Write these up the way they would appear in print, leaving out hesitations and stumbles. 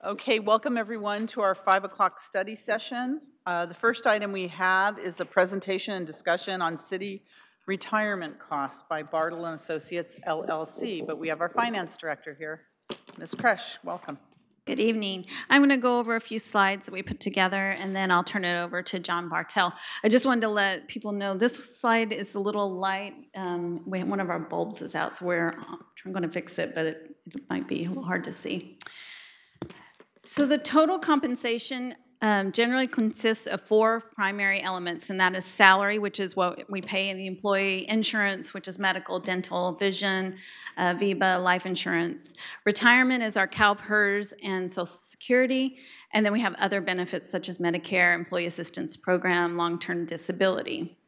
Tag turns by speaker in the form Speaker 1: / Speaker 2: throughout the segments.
Speaker 1: Okay, welcome everyone to our 5 o'clock study session. The first item we have is a presentation and discussion on city retirement costs by Bartle and Associates LLC, but we have our finance director here. Ms. Kresh, welcome.
Speaker 2: Good evening. I'm going to go over a few slides that we put together, and then I'll turn it over to John Bartel. I just wanted to let people know this slide is a little light. One of our bulbs is out, so I'm going to fix it, but it might be a little hard to see. So the total compensation generally consists of 4 primary elements, and that is salary, which is what we pay in the employee, insurance, which is medical, dental, vision, VIBA, life insurance. Retirement is our CalPERS and Social Security, and then we have other benefits such as Medicare, Employee Assistance Program, long-term disability.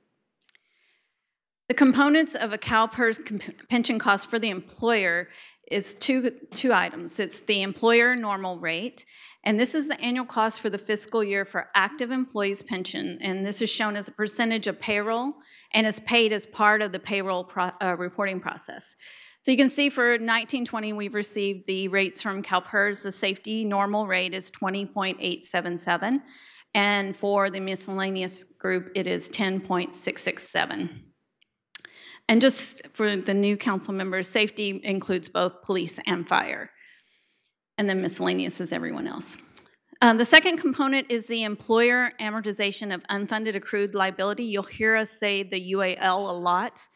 Speaker 2: The components of a CalPERS pension cost for the employer is two items. It's the employer normal rate, and this is the annual cost for the fiscal year for active employees' pension, and this is shown as a percentage of payroll and is paid as part of the payroll reporting process. So you can see for 1920, we've received the rates from CalPERS. The safety normal rate is 20.877, and for the miscellaneous group, it is 10.667. And just for the new council members, safety includes both police and fire. And then miscellaneous is everyone else. The second component is the employer amortization of unfunded accrued liability. You'll hear us say the UAL a lot,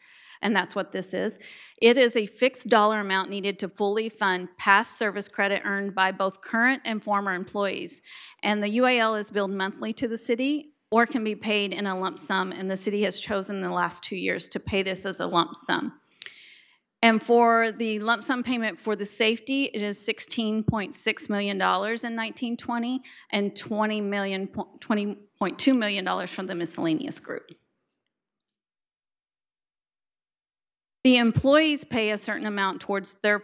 Speaker 2: and that's what this is. It is a fixed dollar amount needed to fully fund past service credit earned by both current and former employees. And the UAL is billed monthly to the city, or can be paid in a lump sum, and the city has chosen the last 2 years to pay this as a lump sum. And for the lump sum payment for the safety, it is $16.6 million in 1920 and $20.2 million from the miscellaneous group. The employees pay a certain amount towards their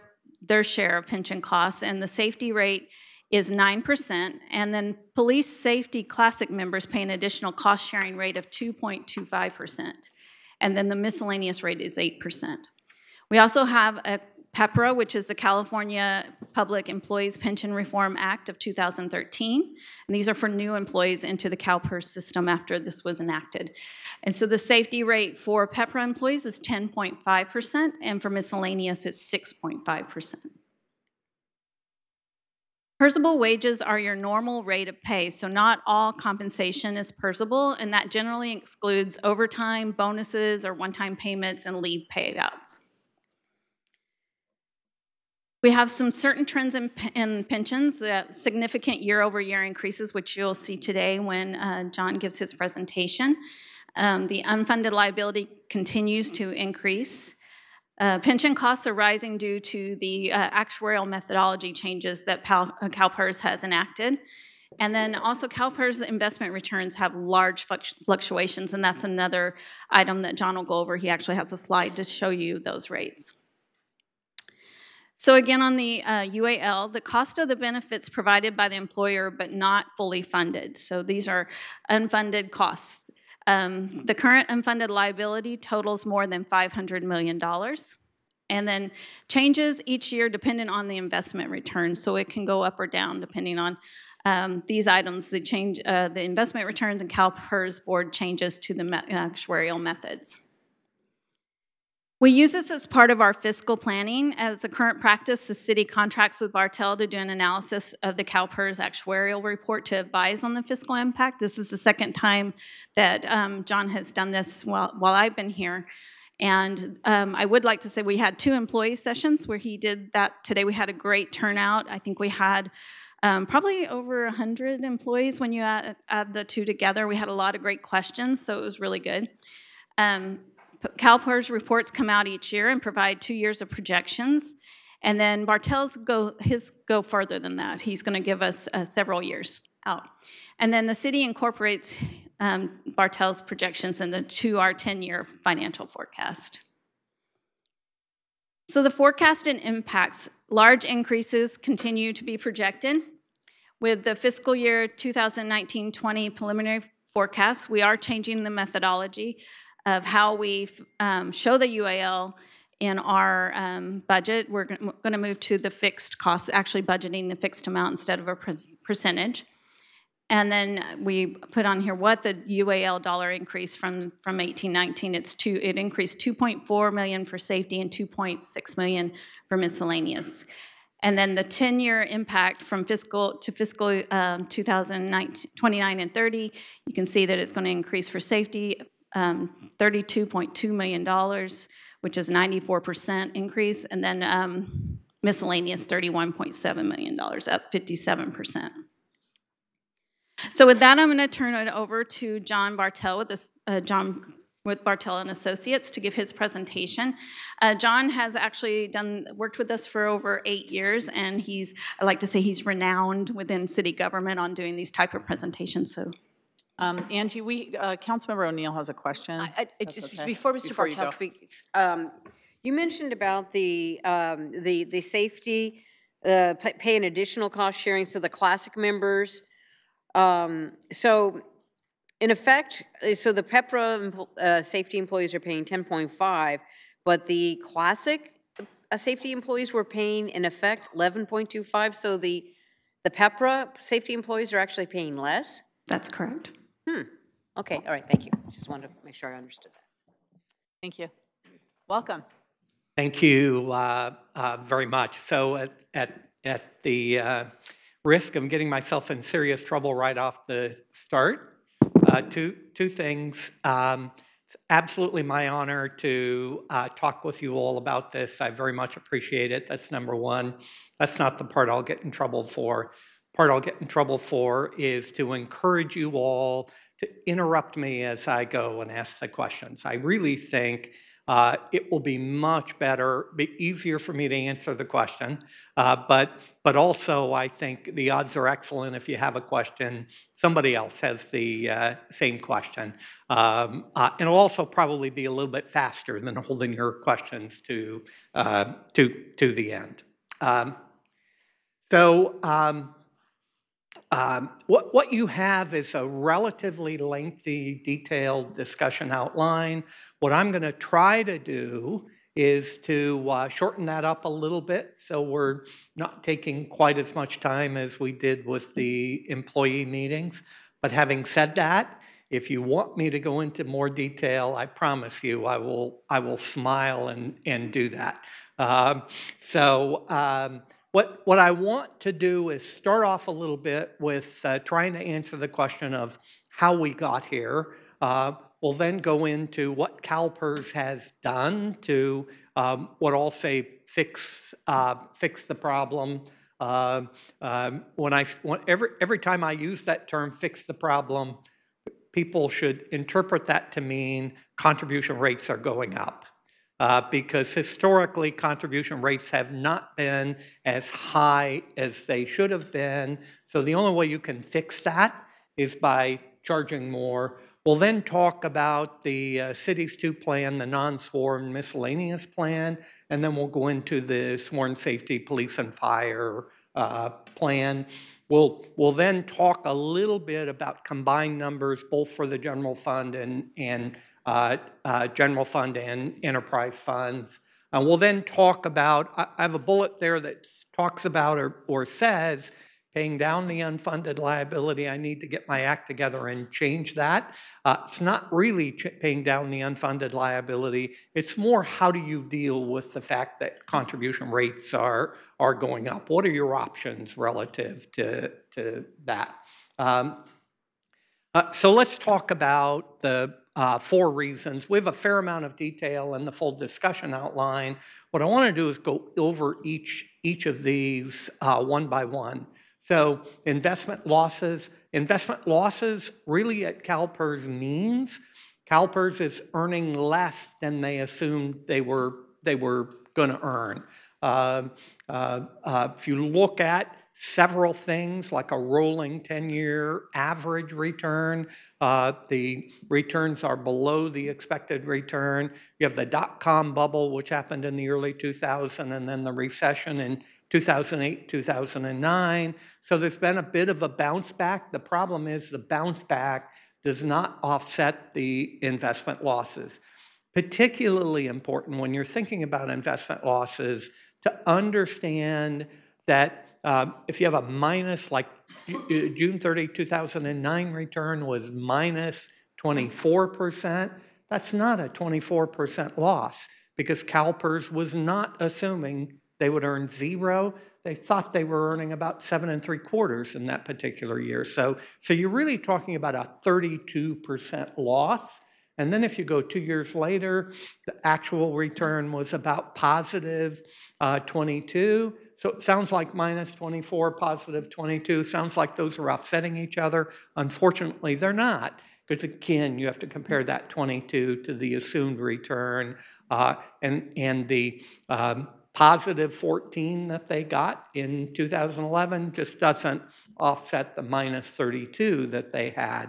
Speaker 2: share of pension costs, and the safety rate is 9%, and then police safety classic members pay an additional cost-sharing rate of 2.25%, and then the miscellaneous rate is 8%. We also have a PEPRA, which is the California Public Employees Pension Reform Act of 2013, and these are for new employees into the CalPERS system after this was enacted. And so the safety rate for PEPRA employees is 10.5%, and for miscellaneous it's 6.5%. PERSable wages are your normal rate of pay, so not all compensation is PERSable, and that generally excludes overtime, bonuses, or one-time payments and leave payouts. We have some certain trends in pensions, significant year-over-year increases, which you'll see today when John gives his presentation. The unfunded liability continues to increase. Pension costs are rising due to the actuarial methodology changes that CalPERS has enacted. And then also CalPERS investment returns have large fluctuations, and that's another item that John will go over. He actually has a slide to show you those rates. So again, on the UAL, the cost of the benefits provided by the employer but not fully funded. So these are unfunded costs. The current unfunded liability totals more than $500 million. And then changes each year dependent on the investment returns. So it can go up or down depending on these items. The investment returns and CalPERS board changes to the actuarial methods. We use this as part of our fiscal planning. As a current practice, the city contracts with Bartel to do an analysis of the CalPERS actuarial report to advise on the fiscal impact. This is the second time that John has done this while I've been here. And I would like to say we had 2 employee sessions where he did that. Today we had a great turnout. I think we had probably over 100 employees when you add the 2 together. We had a lot of great questions, so it was really good. CalPERS reports come out each year and provide 2 years of projections, and then Bartel's go further than that. He's going to give us several years out. And then the city incorporates Bartel's projections into our 10-year financial forecast. So the forecasted impacts, large increases continue to be projected. With the fiscal year 2019-20 preliminary forecast, we are changing the methodology of how we show the UAL in our budget. We're going to move to the fixed cost, actually budgeting the fixed amount instead of a percentage. And then we put on here what the UAL dollar increase from 1819. It increased 2.4 million for safety and 2.6 million for miscellaneous. And then the 10-year impact from fiscal 2029 and 30, you can see that it's going to increase for safety $32.2 million, which is 94% increase, and then miscellaneous $31.7 million, up 57%. So with that, I'm going to turn it over to John Bartel with Bartel and Associates to give his presentation. John has actually worked with us for over 8 years, and I like to say he's renowned within city government on doing these type of presentations. So,
Speaker 1: Angie, Councilmember O'Neill has a question.
Speaker 3: Before Mr. Bartel speaks, you mentioned about the safety, paying additional cost sharing to the classic members. So in effect, so the PEPRA safety employees are paying 10.5, but the classic safety employees were paying in effect 11.25. So the PEPRA safety employees are actually paying less?
Speaker 2: That's correct.
Speaker 3: Okay, all right, thank you. Just wanted to make sure I understood that.
Speaker 1: Thank you. Welcome.
Speaker 4: Thank you very much. So at the risk of getting myself in serious trouble right off the start, two things. It's absolutely my honor to talk with you all about this. I very much appreciate it. That's number one. That's not the part I'll get in trouble for. Part I'll get in trouble for is to encourage you all to interrupt me as I go and ask the questions. I really think it will be much better, easier for me to answer the question, but also I think the odds are excellent if you have a question, somebody else has the same question. And it'll also probably be a little bit faster than holding your questions to the end. What you have is a relatively lengthy, detailed discussion outline. What I'm going to try to do is to shorten that up a little bit so we're not taking quite as much time as we did with the employee meetings. But having said that, if you want me to go into more detail, I promise you I will smile and do that. What I want to do is start off a little bit with trying to answer the question of how we got here. We'll then go into what CalPERS has done to what I'll say fix the problem. Every time I use that term, fix the problem, people should interpret that to mean contribution rates are going up. Because historically, contribution rates have not been as high as they should have been. So the only way you can fix that is by charging more. We'll then talk about the Cities 2 plan, the non-sworn miscellaneous plan, and then we'll go into the sworn safety, police, and fire plan. We'll then talk a little bit about combined numbers, both for the general fund and general fund and enterprise funds. We'll then talk about, I have a bullet there that talks about or says, paying down the unfunded liability. I need to get my act together and change that. It's not really paying down the unfunded liability. It's more how do you deal with the fact that contribution rates are going up? What are your options relative to that? So let's talk about the 4 reasons. We have a fair amount of detail in the full discussion outline. What I want to do is go over each of these one by one. So investment losses. Investment losses really at CalPERS means CalPERS is earning less than they assumed they were going to earn. If you look at several things like a rolling 10-year average return, the returns are below the expected return. You have the dot-com bubble, which happened in the early 2000s, and then the recession in 2008, 2009. So there's been a bit of a bounce back. The problem is the bounce back does not offset the investment losses. particularly important when you're thinking about investment losses to understand that if you have a minus, like June 30, 2009 return was minus 24%, that's not a 24% loss, because CalPERS was not assuming they would earn zero. They thought they were earning about 7 3/4 in that particular year. So you're really talking about a 32% loss. And then if you go 2 years later, the actual return was about positive 22. So it sounds like minus 24, positive 22. Sounds like those are offsetting each other. Unfortunately, they're not, because again, you have to compare that 22 to the assumed return, and the positive 14 that they got in 2011 just doesn't offset the minus 32 that they had.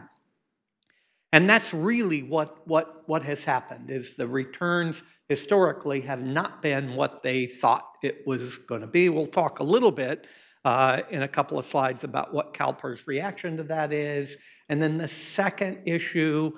Speaker 4: And that's really what has happened, is the returns historically have not been what they thought it was going to be. We'll talk a little bit in a couple of slides about what CalPERS' reaction to that is. And then the second issue,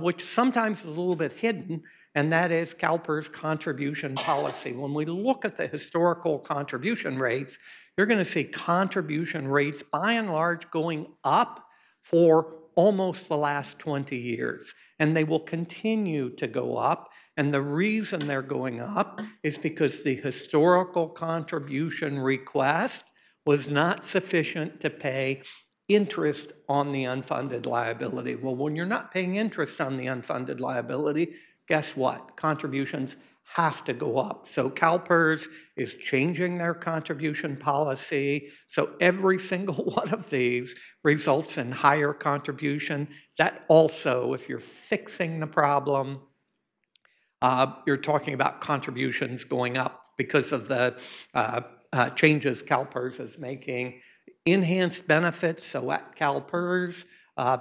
Speaker 4: which sometimes is a little bit hidden, and that is CalPERS' contribution policy. When we look at the historical contribution rates, you're going to see contribution rates by and large going up for almost the last 20 years, and they will continue to go up. And the reason they're going up is because the historical contribution request was not sufficient to pay interest on the unfunded liability. Well, when you're not paying interest on the unfunded liability, guess what? Contributions have to go up. So CalPERS is changing their contribution policy. So every single one of these results in higher contribution. That also, if you're fixing the problem, you're talking about contributions going up because of the changes CalPERS is making. Enhanced benefits, so at CalPERS,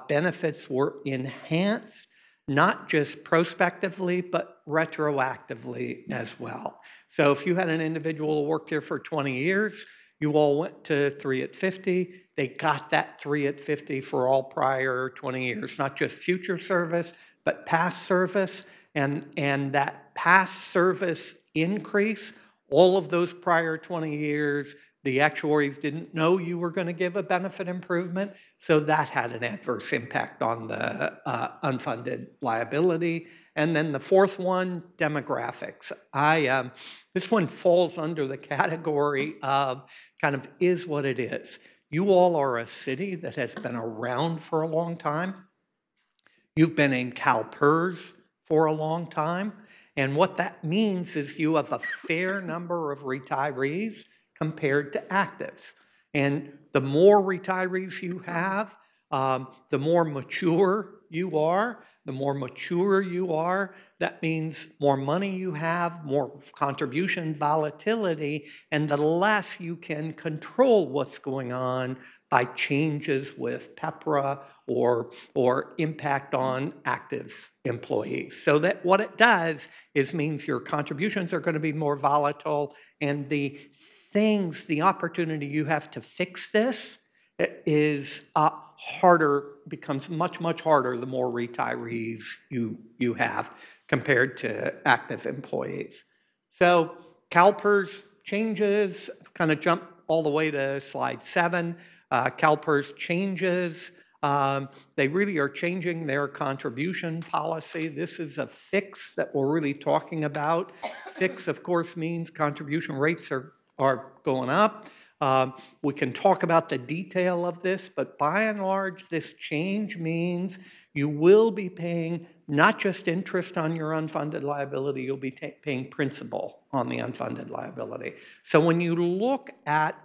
Speaker 4: benefits were enhanced, not just prospectively, but retroactively as well. So if you had an individual who worked here for 20 years, you all went to 3 at 50. They got that 3 at 50 for all prior 20 years, not just future service, but past service. And that past service increase, all of those prior 20 years, the actuaries didn't know you were going to give a benefit improvement, so that had an adverse impact on the unfunded liability. And then the fourth one, demographics. This one falls under the category of kind of is what it is. You all are a city that has been around for a long time. You've been in CalPERS for a long time. And what that means is you have a fair number of retirees compared to actives. And the more retirees you have, the more mature you are. The more mature you are, that means more money you have, more contribution volatility, and the less you can control what's going on by changes with PEPRA or impact on active employees. So that what it does is means your contributions are going to be more volatile, and the opportunity you have to fix this is harder, becomes much, much harder the more retirees you have compared to active employees. So CalPERS changes, kind of jump all the way to slide 7. CalPERS changes, they really are changing their contribution policy. This is a fix that we're really talking about. Fix, of course, means contribution rates are going up. We can talk about the detail of this, but by and large, this change means you will be paying not just interest on your unfunded liability, you'll be paying principal on the unfunded liability. So when you look at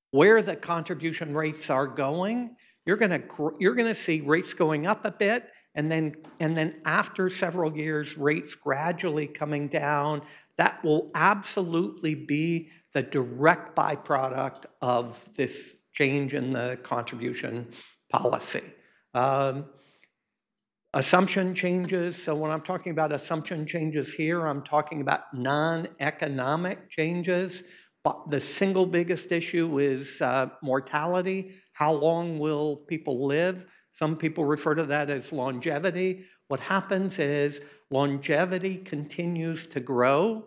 Speaker 4: where the contribution rates are going, you're going to see rates going up a bit, and then after several years, rates gradually coming down. That will absolutely be the direct byproduct of this change in the contribution policy. Assumption changes. So when I'm talking about assumption changes here, I'm talking about non-economic changes. But the single biggest issue is mortality. How long will people live? Some people refer to that as longevity. What happens is longevity continues to grow,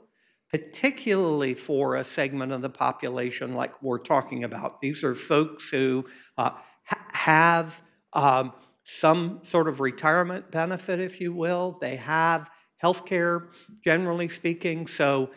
Speaker 4: particularly for a segment of the population like we're talking about. These are folks who have some sort of retirement benefit, if you will. They have healthcare, generally speaking. So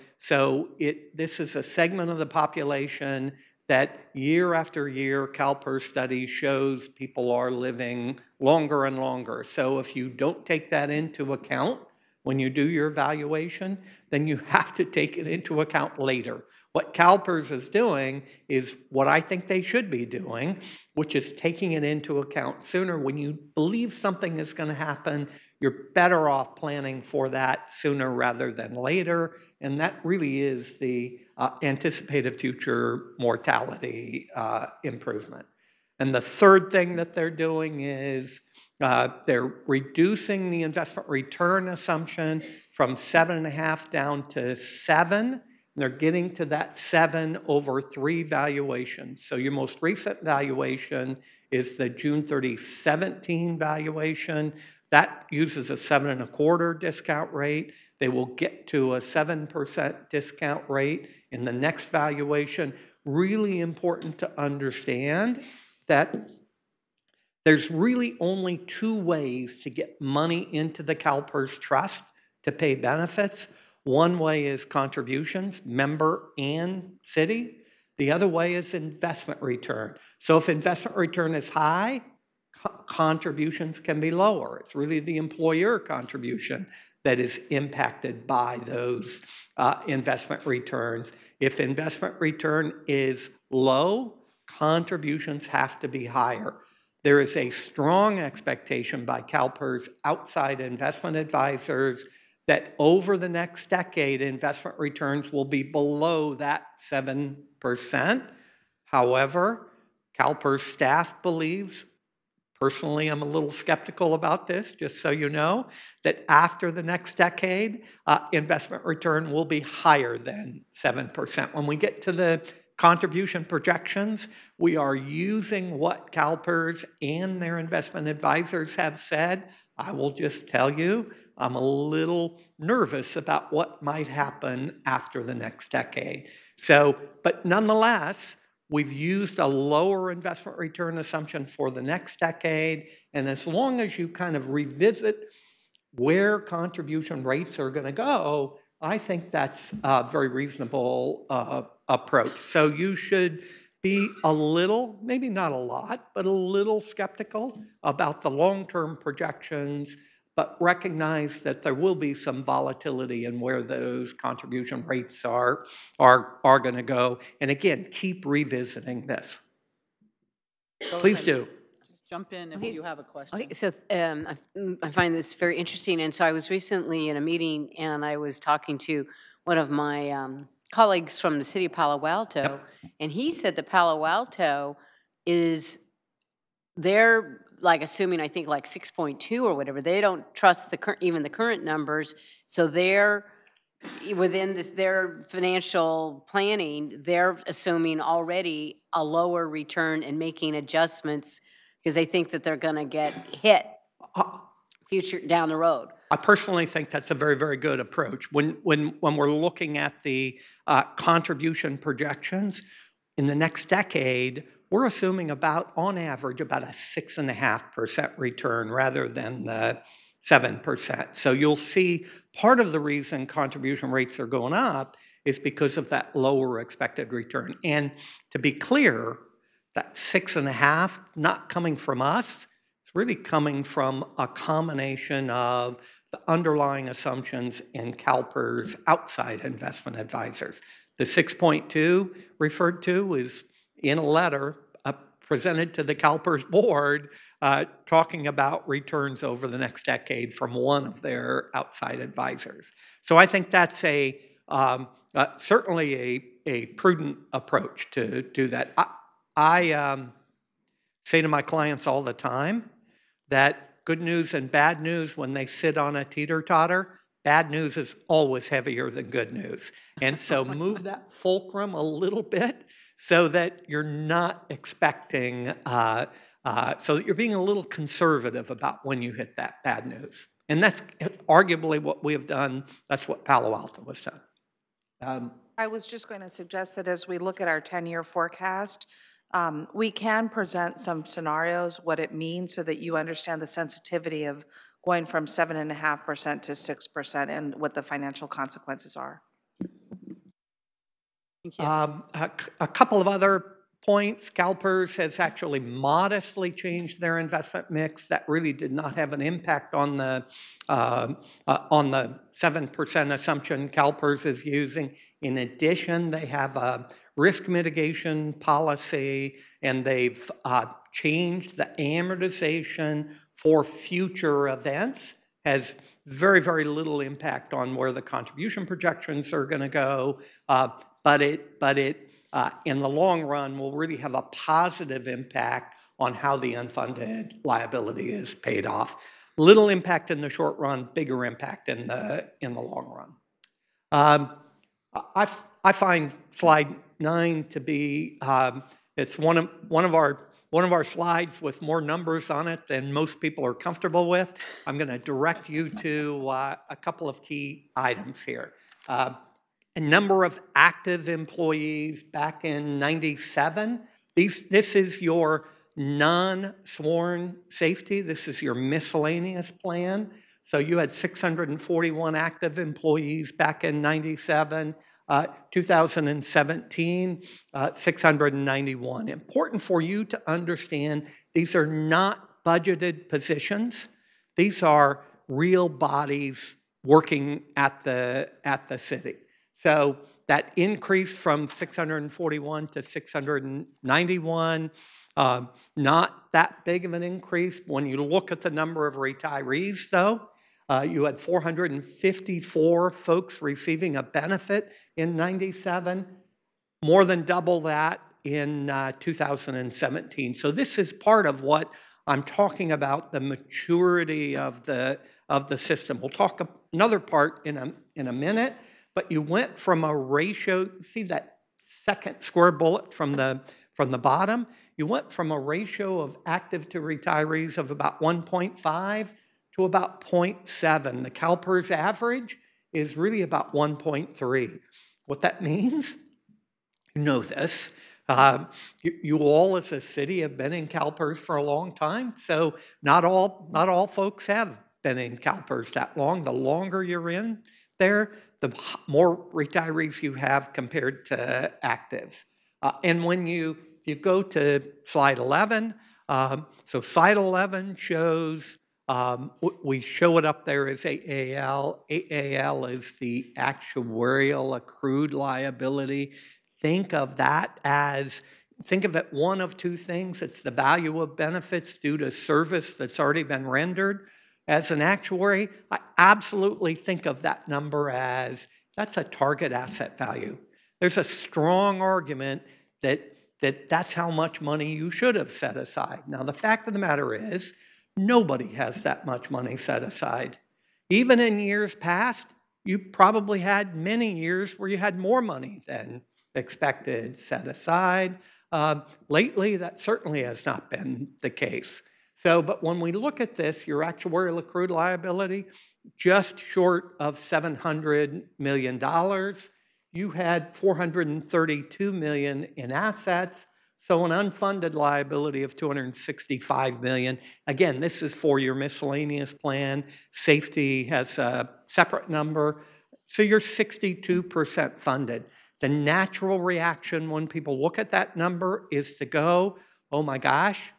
Speaker 4: this is a segment of the population that year after year, CalPERS study shows people are living longer and longer. So if you don't take that into account when you do your evaluation, then you have to take it into account later. What CalPERS is doing is what I think they should be doing, which is taking it into account sooner. When you believe something is going to happen, you're better off planning for that sooner rather than later. And that really is the anticipated future mortality improvement. And the third thing that they're doing is they're reducing the investment return assumption from 7.5 down to 7. And they're getting to that 7 over 3 valuations. So your most recent valuation is the June 30, 17 valuation. That uses a 7.25% discount rate. They will get to a 7% discount rate in the next valuation. Really important to understand that there's really only 2 ways to get money into the CalPERS trust to pay benefits. One way is contributions, member and city. The other way is investment return. So if investment return is high, contributions can be lower. It's really the employer contribution that is impacted by those investment returns. If investment return is low, contributions have to be higher. There is a strong expectation by CalPERS outside investment advisors that over the next decade, investment returns will be below that 7%. However, CalPERS staff believes, personally, I'm a little skeptical about this, just so you know, that after the next decade, investment return will be higher than 7%. When we get to the contribution projections, we are using what CalPERS and their investment advisors have said. I will just tell you, I'm a little nervous about what might happen after the next decade. So, but nonetheless, we've used a lower investment return assumption for the next decade, and as long as you kind of revisit where contribution rates are going to go, I think that's a very reasonable approach. So you should be a little, maybe not a lot, but a little skeptical about the long-term projections, but recognize that there will be some volatility in where those contribution rates are going to go. And again, keep revisiting this. Please do.
Speaker 1: Just jump in if you have a question.
Speaker 3: Okay, so I find this very interesting. And so I was recently in a meeting and I was talking to one of my colleagues from the city of Palo Alto, yep. And he said that Palo Alto is, they're like assuming, I think like 6.2 or whatever. They don't trust even the current numbers. So they're within their financial planning, they're assuming already a lower return and making adjustments because they think that they're going to get hit future down the road.
Speaker 4: I personally think that's a very, very good approach. When we're looking at the contribution projections in the next decade, we're assuming on average, about a 6.5% return rather than the 7%. So you'll see part of the reason contribution rates are going up is because of that lower expected return. And to be clear, that 6.5 not coming from us, it's really coming from a combination of the underlying assumptions in CalPERS outside investment advisors. The 6.2 referred to is in a letter presented to the CalPERS board talking about returns over the next decade from one of their outside advisors. So I think that's certainly a prudent approach to do that. I say to my clients all the time that good news and bad news, when they sit on a teeter-totter, bad news is always heavier than good news. And so move that fulcrum a little bit so that you're not expecting so that you're being a little conservative about when you hit that bad news. And that's arguably what we have done. That's what Palo Alto has done.
Speaker 5: I was just going to suggest that as we look at our 10-year forecast, we can present some scenarios, what it means, so that you understand the sensitivity of going from 7.5% to 6% and what the financial consequences are.
Speaker 1: Thank you.
Speaker 4: A couple of other points. CalPERS has actually modestly changed their investment mix. That really did not have an impact on the 7% assumption CalPERS is using. In addition, they have a risk mitigation policy, and they've changed the amortization for future events. Has very, very little impact on where the contribution projections are going to go, but it in the long run will really have a positive impact on how the unfunded liability is paid off. Little impact in the short run, bigger impact in the long run. I find slide 9 to be it's one of our slides with more numbers on it than most people are comfortable with. I'm going to direct you to a couple of key items here. A number of active employees back in '97. This is your non-sworn safety. This is your miscellaneous plan. So you had 641 active employees back in '97. 2017, 691. Important for you to understand, these are not budgeted positions. These are real bodies working at the city. So that increase from 641 to 691, not that big of an increase. When you look at the number of retirees, though, you had 454 folks receiving a benefit in '97, more than double that in 2017. So this is part of what I'm talking about, the maturity of the system. We'll talk another part in a minute, but you went from a ratio, see that second square bullet from the bottom? You went from a ratio of active to retirees of about 1.5 to about 0.7. The CalPERS average is really about 1.3. What that means, you know this, you all as a city have been in CalPERS for a long time, so not all folks have been in CalPERS that long. The longer you're in there, the more retirees you have compared to actives. And when you go to slide 11, so slide 11 shows, we show it up there as AAL. AAL is the actuarial accrued liability. Think of it one of two things. It's the value of benefits due to service that's already been rendered. As an actuary, I absolutely think of that number as that's a target asset value. There's a strong argument that that's how much money you should have set aside. Now, the fact of the matter is, nobody has that much money set aside. Even in years past, you probably had many years where you had more money than expected set aside. Lately, that certainly has not been the case. So, but when we look at this, your actuarial accrued liability, just short of $700 million. You had $432 million in assets, so an unfunded liability of $265 million. Again, this is for your miscellaneous plan. Safety has a separate number, so you're 62% funded. The natural reaction when people look at that number is to go, oh my gosh,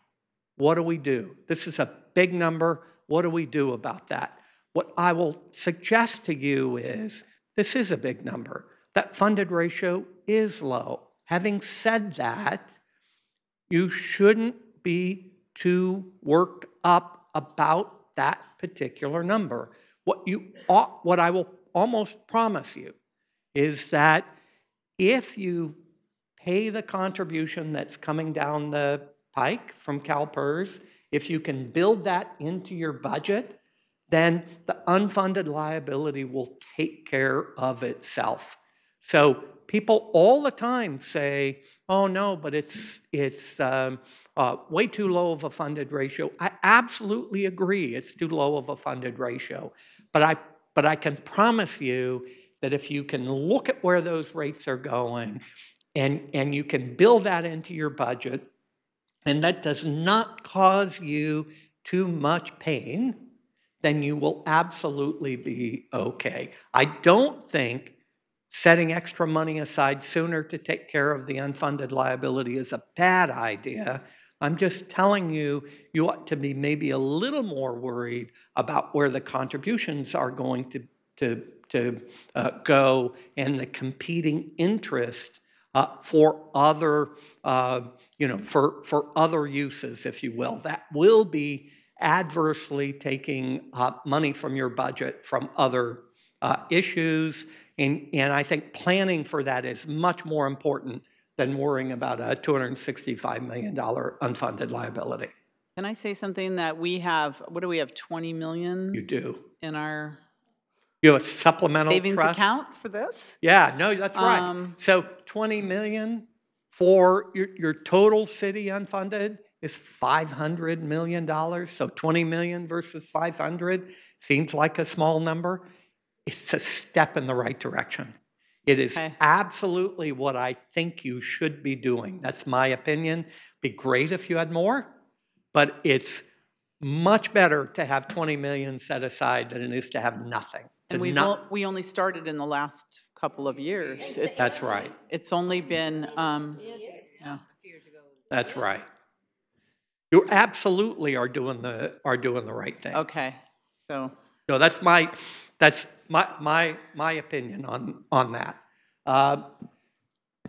Speaker 4: what do we do? This is a big number. What do we do about that? What I will suggest to you is this is a big number. That funded ratio is low. Having said that, you shouldn't be too worked up about that particular number. What I will almost promise you is that if you pay the contribution that's coming down the pike from CalPERS, if you can build that into your budget, then the unfunded liability will take care of itself. So people all the time say, oh no, but it's way too low of a funded ratio. I absolutely agree it's too low of a funded ratio. But I can promise you that if you can look at where those rates are going and you can build that into your budget, and that does not cause you too much pain, then you will absolutely be okay. I don't think setting extra money aside sooner to take care of the unfunded liability is a bad idea. I'm just telling you, you ought to be maybe a little more worried about where the contributions are going to go and the competing interests for other, for other uses, if you will. That will be adversely taking money from your budget from other issues. And I think planning for that is much more important than worrying about a $265 million unfunded liability.
Speaker 1: Can I say something that we have, what do we have, 20 million?
Speaker 4: You do.
Speaker 1: In our
Speaker 4: You have a supplemental
Speaker 1: savings
Speaker 4: trust
Speaker 1: account for this?
Speaker 4: Yeah, no, that's right. So 20 million for your total city unfunded is $500 million. So 20 million versus 500 seems like a small number. It's a step in the right direction. It is absolutely what I think you should be doing. That's my opinion. Be great if you had more, but it's much better to have 20 million set aside than it is to have nothing.
Speaker 1: And we only started in the last couple of years.
Speaker 4: That's right.
Speaker 1: It's only been, yeah.
Speaker 4: That's right. You absolutely are doing the right thing.
Speaker 1: Okay, so.
Speaker 4: No, that's my opinion on that.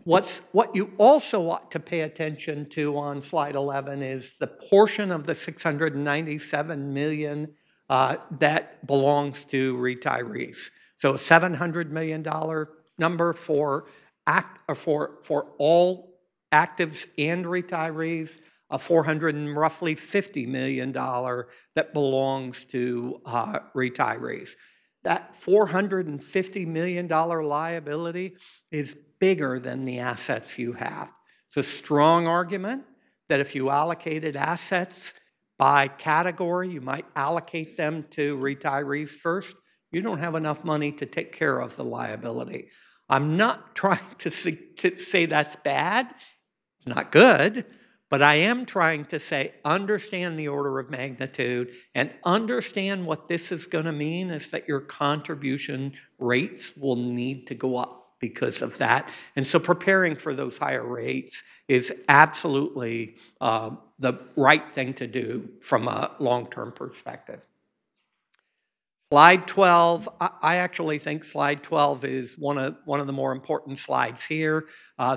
Speaker 4: What you also ought to pay attention to on slide 11 is the portion of the $697 million that belongs to retirees. So a $700 million number for all actives and retirees, a roughly $450 million that belongs to retirees. That $450 million liability is bigger than the assets you have. It's a strong argument that if you allocated assets by category, you might allocate them to retirees first. You don't have enough money to take care of the liability. I'm not trying to say that's bad. It's not good. But I am trying to say, understand the order of magnitude and understand what this is going to mean is that your contribution rates will need to go up because of that. And so preparing for those higher rates is absolutely the right thing to do from a long-term perspective. Slide 12, I actually think slide 12 is one of the more important slides here.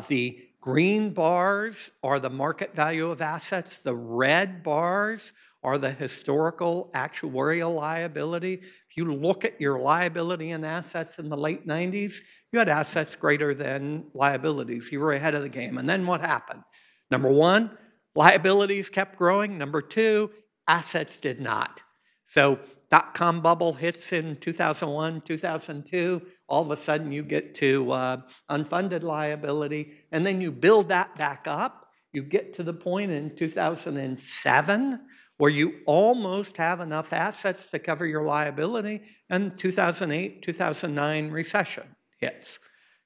Speaker 4: The green bars are the market value of assets. The red bars are the historical actuarial liability. If you look at your liability and assets in the late 90s, you had assets greater than liabilities. You were ahead of the game. And then what happened? Number one, liabilities kept growing. Number two, assets did not. So dot-com bubble hits in 2001, 2002. All of a sudden, you get to unfunded liability, and then you build that back up. You get to the point in 2007 where you almost have enough assets to cover your liability, and 2008, 2009 recession hits.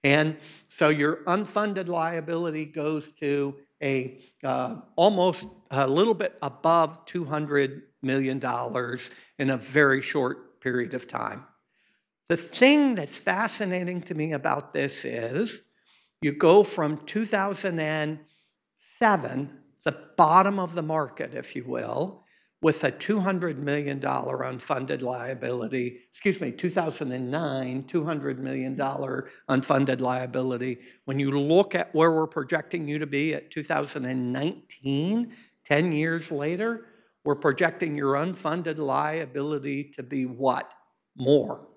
Speaker 4: And so your unfunded liability goes to almost a little bit above $200 million in a very short period of time. The thing that's fascinating to me about this is you go from 2007, the bottom of the market, if you will, with a $200 million unfunded liability, 2009, $200 million unfunded liability. When you look at where we're projecting you to be at 2019, 10 years later, we're projecting your unfunded liability to be what? More.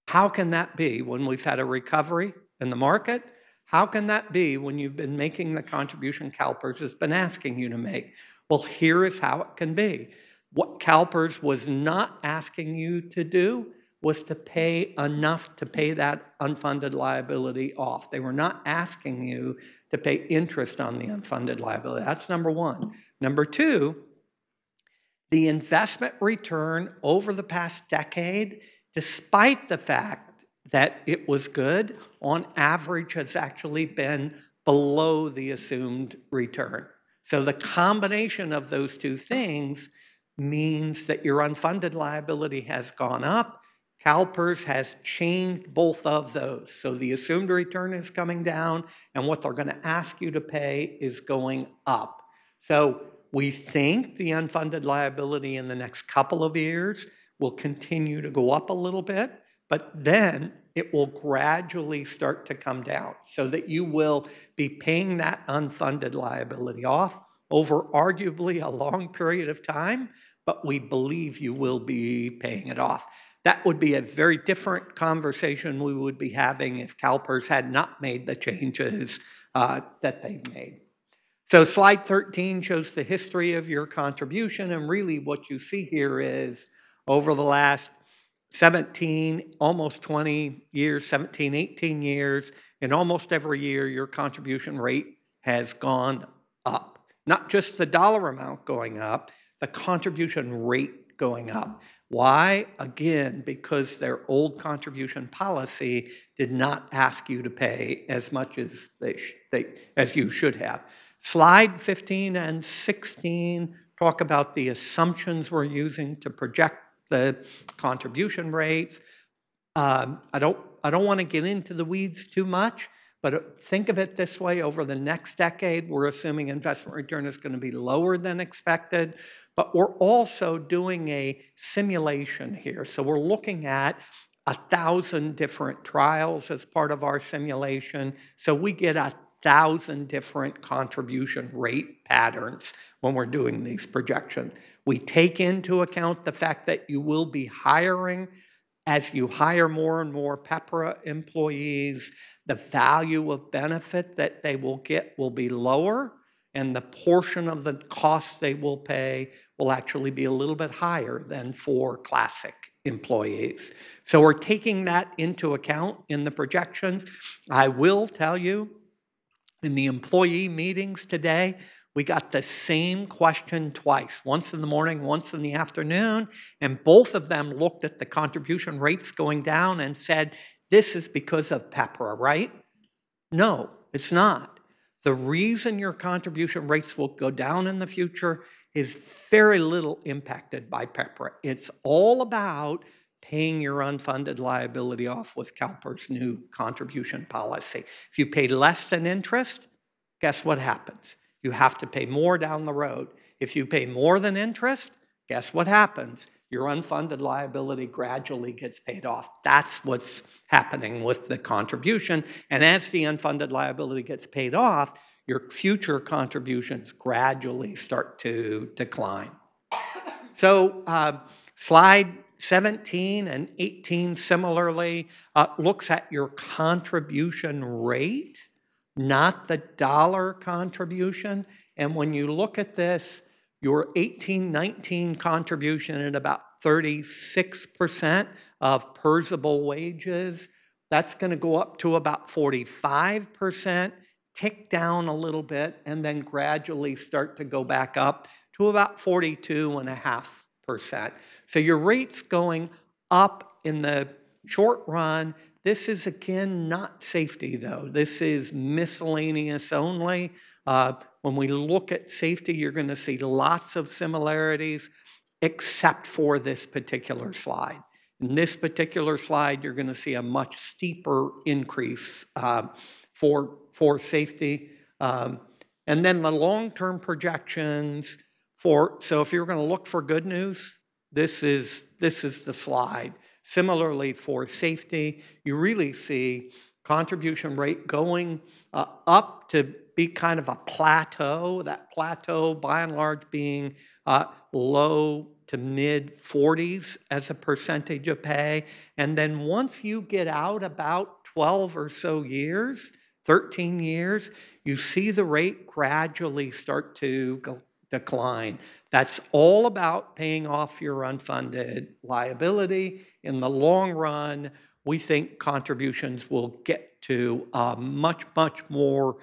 Speaker 4: How can that be when we've had a recovery in the market? How can that be when you've been making the contribution CalPERS has been asking you to make? Well, here is how it can be. What CalPERS was not asking you to do was to pay enough to pay that unfunded liability off. They were not asking you to pay interest on the unfunded liability. That's number one. Number two, the investment return over the past decade, despite the fact that it was good, on average has actually been below the assumed return. So the combination of those two things means that your unfunded liability has gone up. CalPERS has changed both of those. So the assumed return is coming down, and what they're going to ask you to pay is going up. So we think the unfunded liability in the next couple of years will continue to go up a little bit, but then it will gradually start to come down so that you will be paying that unfunded liability off over arguably a long period of time, but we believe you will be paying it off. That would be a very different conversation we would be having if CalPERS had not made the changes that they've made. So slide 13 shows the history of your contribution, and really what you see here is over the last 17, almost 20 years, 17, 18 years, in almost every year, your contribution rate has gone up. Not just the dollar amount going up, the contribution rate going up. Why? Again, because their old contribution policy did not ask you to pay as much as as you should have. Slide 15 and 16 talk about the assumptions we're using to project the contribution rates. I don't want to get into the weeds too much, but think of it this way: over the next decade, we're assuming investment return is going to be lower than expected, but we're also doing a simulation here. So we're looking at 1,000 different trials as part of our simulation. So we get 1,000 different contribution rate patterns when we're doing these projections. We take into account the fact that you will be hiring. As you hire more and more PEPRA employees, the value of benefit that they will get will be lower, and the portion of the cost they will pay will actually be a little bit higher than for classic employees. So we're taking that into account in the projections. I will tell you, in the employee meetings today, we got the same question twice, once in the morning, once in the afternoon, and both of them looked at the contribution rates going down and said, this is because of PEPRA, right? No, it's not. The reason your contribution rates will go down in the future is very little impacted by PEPRA. It's all about paying your unfunded liability off with CalPERS' new contribution policy. If you pay less than interest, guess what happens? You have to pay more down the road. If you pay more than interest, guess what happens? Your unfunded liability gradually gets paid off. That's what's happening with the contribution. And as the unfunded liability gets paid off, your future contributions gradually start to decline. So slide 17 and 18 similarly looks at your contribution rate, not the dollar contribution. And when you look at this, your 18-19 contribution at about 36% of PERSable wages, that's going to go up to about 45%, tick down a little bit, and then gradually start to go back up to about 42.5%. So your rate's going up in the short run. This is, again, not safety, though. This is miscellaneous only. When we look at safety, you're going to see lots of similarities, except for this particular slide. In this particular slide, you're going to see a much steeper increase for safety. And then the long-term projections so if you're going to look for good news, this is the slide. Similarly, for safety, you really see contribution rate going up to be kind of a plateau, that plateau by and large being low to mid 40s as a percentage of pay. And then once you get out about 12 or so years, 13 years, you see the rate gradually start to decline. That's all about paying off your unfunded liability. In the long run, we think contributions will get to a much, much more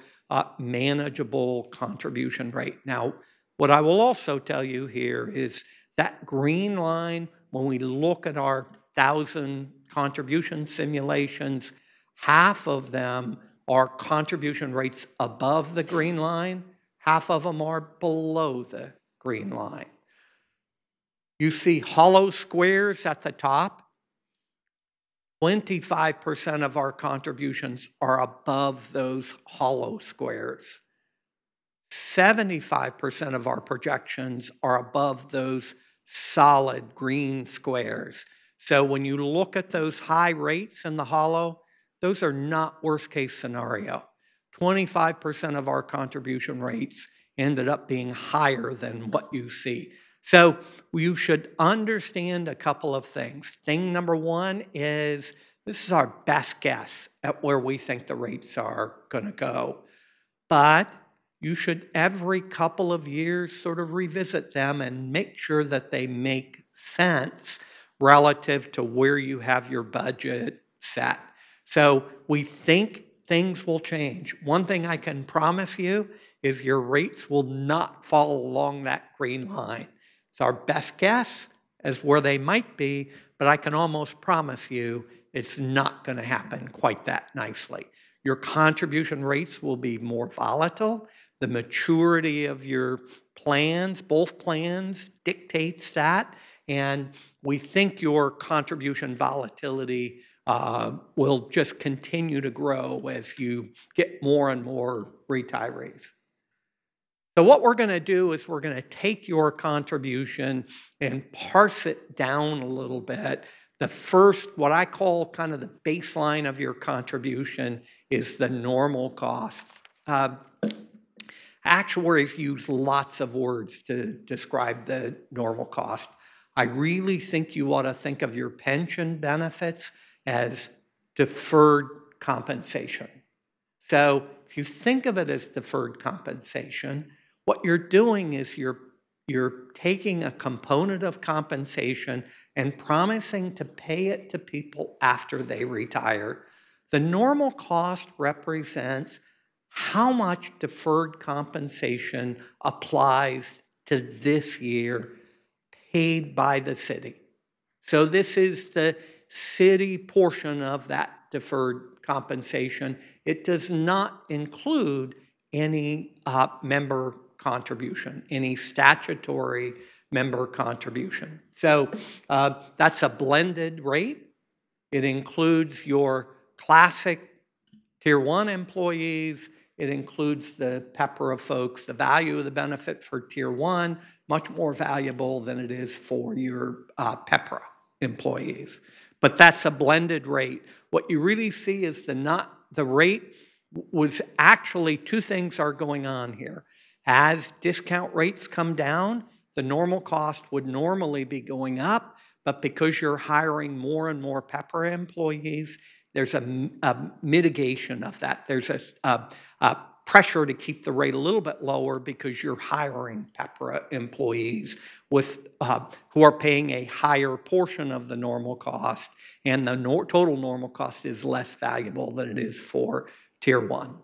Speaker 4: manageable contribution rate. Now, what I will also tell you here is that green line, when we look at our 1,000 contribution simulations, half of them are contribution rates above the green line, half of them are below the green line. You see hollow squares at the top. 25% of our contributions are above those hollow squares. 75% of our projections are above those solid green squares. So when you look at those high rates in the hollow, those are not worst case scenario. 25% of our contribution rates ended up being higher than what you see. So you should understand a couple of things. Thing number one is this is our best guess at where we think the rates are going to go. But you should every couple of years sort of revisit them and make sure that they make sense relative to where you have your budget set. So we think things will change. One thing I can promise you is your rates will not fall along that green line. It's our best guess as where they might be, but I can almost promise you it's not going to happen quite that nicely. Your contribution rates will be more volatile. The maturity of your plans, both plans, dictates that. And we think your contribution volatility will just continue to grow as you get more and more retirees. So what we're going to do is we're going to take your contribution and parse it down a little bit. The first, what I call kind of the baseline of your contribution, is the normal cost. Actuaries use lots of words to describe the normal cost. I really think you ought to think of your pension benefits as deferred compensation. So if you think of it as deferred compensation, what you're doing is you're taking a component of compensation and promising to pay it to people after they retire. The normal cost represents how much deferred compensation applies to this year paid by the city. So this is the city portion of that deferred compensation. It does not include any member contribution, any statutory member contribution. So that's a blended rate. It includes your classic Tier 1 employees. It includes the PEPRA folks. The value of the benefit for Tier 1, much more valuable than it is for your PEPRA employees. But that's a blended rate. What you really see is the rate was actually two things are going on here. As discount rates come down, the normal cost would normally be going up, but because you're hiring more and more PEPRA employees, there's a mitigation of that. There's a pressure to keep the rate a little bit lower because you're hiring PEPRA employees who are paying a higher portion of the normal cost, and the total normal cost is less valuable than it is for Tier 1.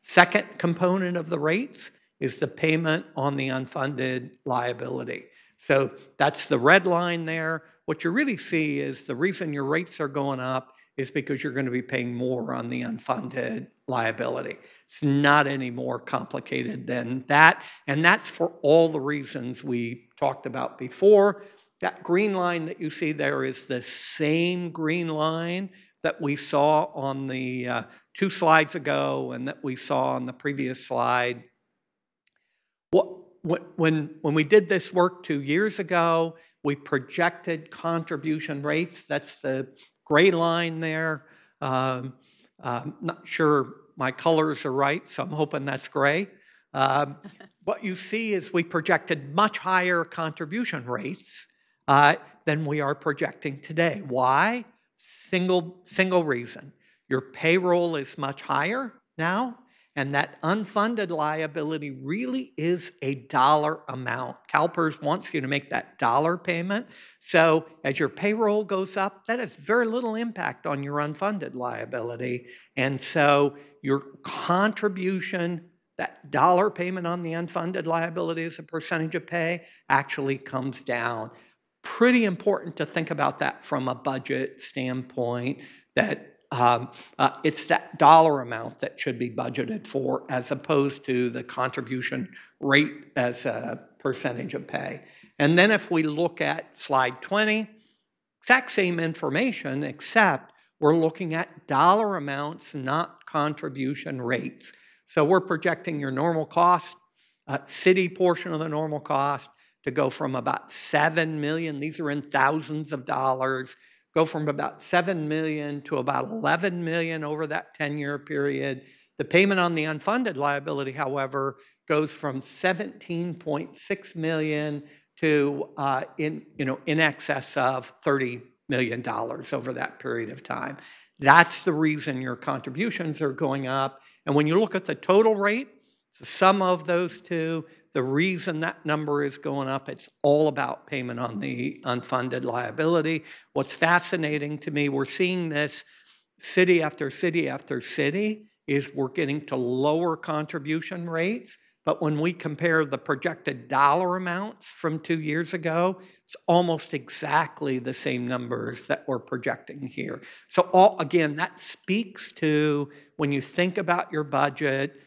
Speaker 4: Second component of the rates is the payment on the unfunded liability. So that's the red line there. What you really see is the reason your rates are going up is because you're going to be paying more on the unfunded liability. It's not any more complicated than that, and that's for all the reasons we talked about before. That green line that you see there is the same green line that we saw on the 2 slides ago and that we saw on the previous slide. When we did this work 2 years ago, we projected contribution rates. That's the gray line there. Not sure my colors are right, so I'm hoping that's gray. What you see is we projected much higher contribution rates than we are projecting today. Why? Single reason. Your payroll is much higher now, And that unfunded liability really is a dollar amount. CalPERS wants you to make that dollar payment. So as your payroll goes up, that has very little impact on your unfunded liability. And so your contribution, that dollar payment on the unfunded liability as a percentage of pay, actually comes down. Pretty important to think about that from a budget standpoint, that it's that dollar amount that should be budgeted for as opposed to the contribution rate as a percentage of pay. And then if we look at slide 20, exact same information, except we're looking at dollar amounts, not contribution rates. So we're projecting your normal cost, city portion of the normal cost, to go from about 7 million, these are in thousands of dollars, go from about 7 million to about 11 million over that 10-year period. The payment on the unfunded liability, however, goes from 17.6 million to in excess of $30 million over that period of time. That's the reason your contributions are going up. And when you look at the total rate, it's the sum of those two. The reason that number is going up, it's all about payment on the unfunded liability. What's fascinating to me, we're seeing this city after city after city, is we're getting to lower contribution rates. But when we compare the projected dollar amounts from 2 years ago, it's almost exactly the same numbers that we're projecting here. So again, that speaks to when you think about your budget,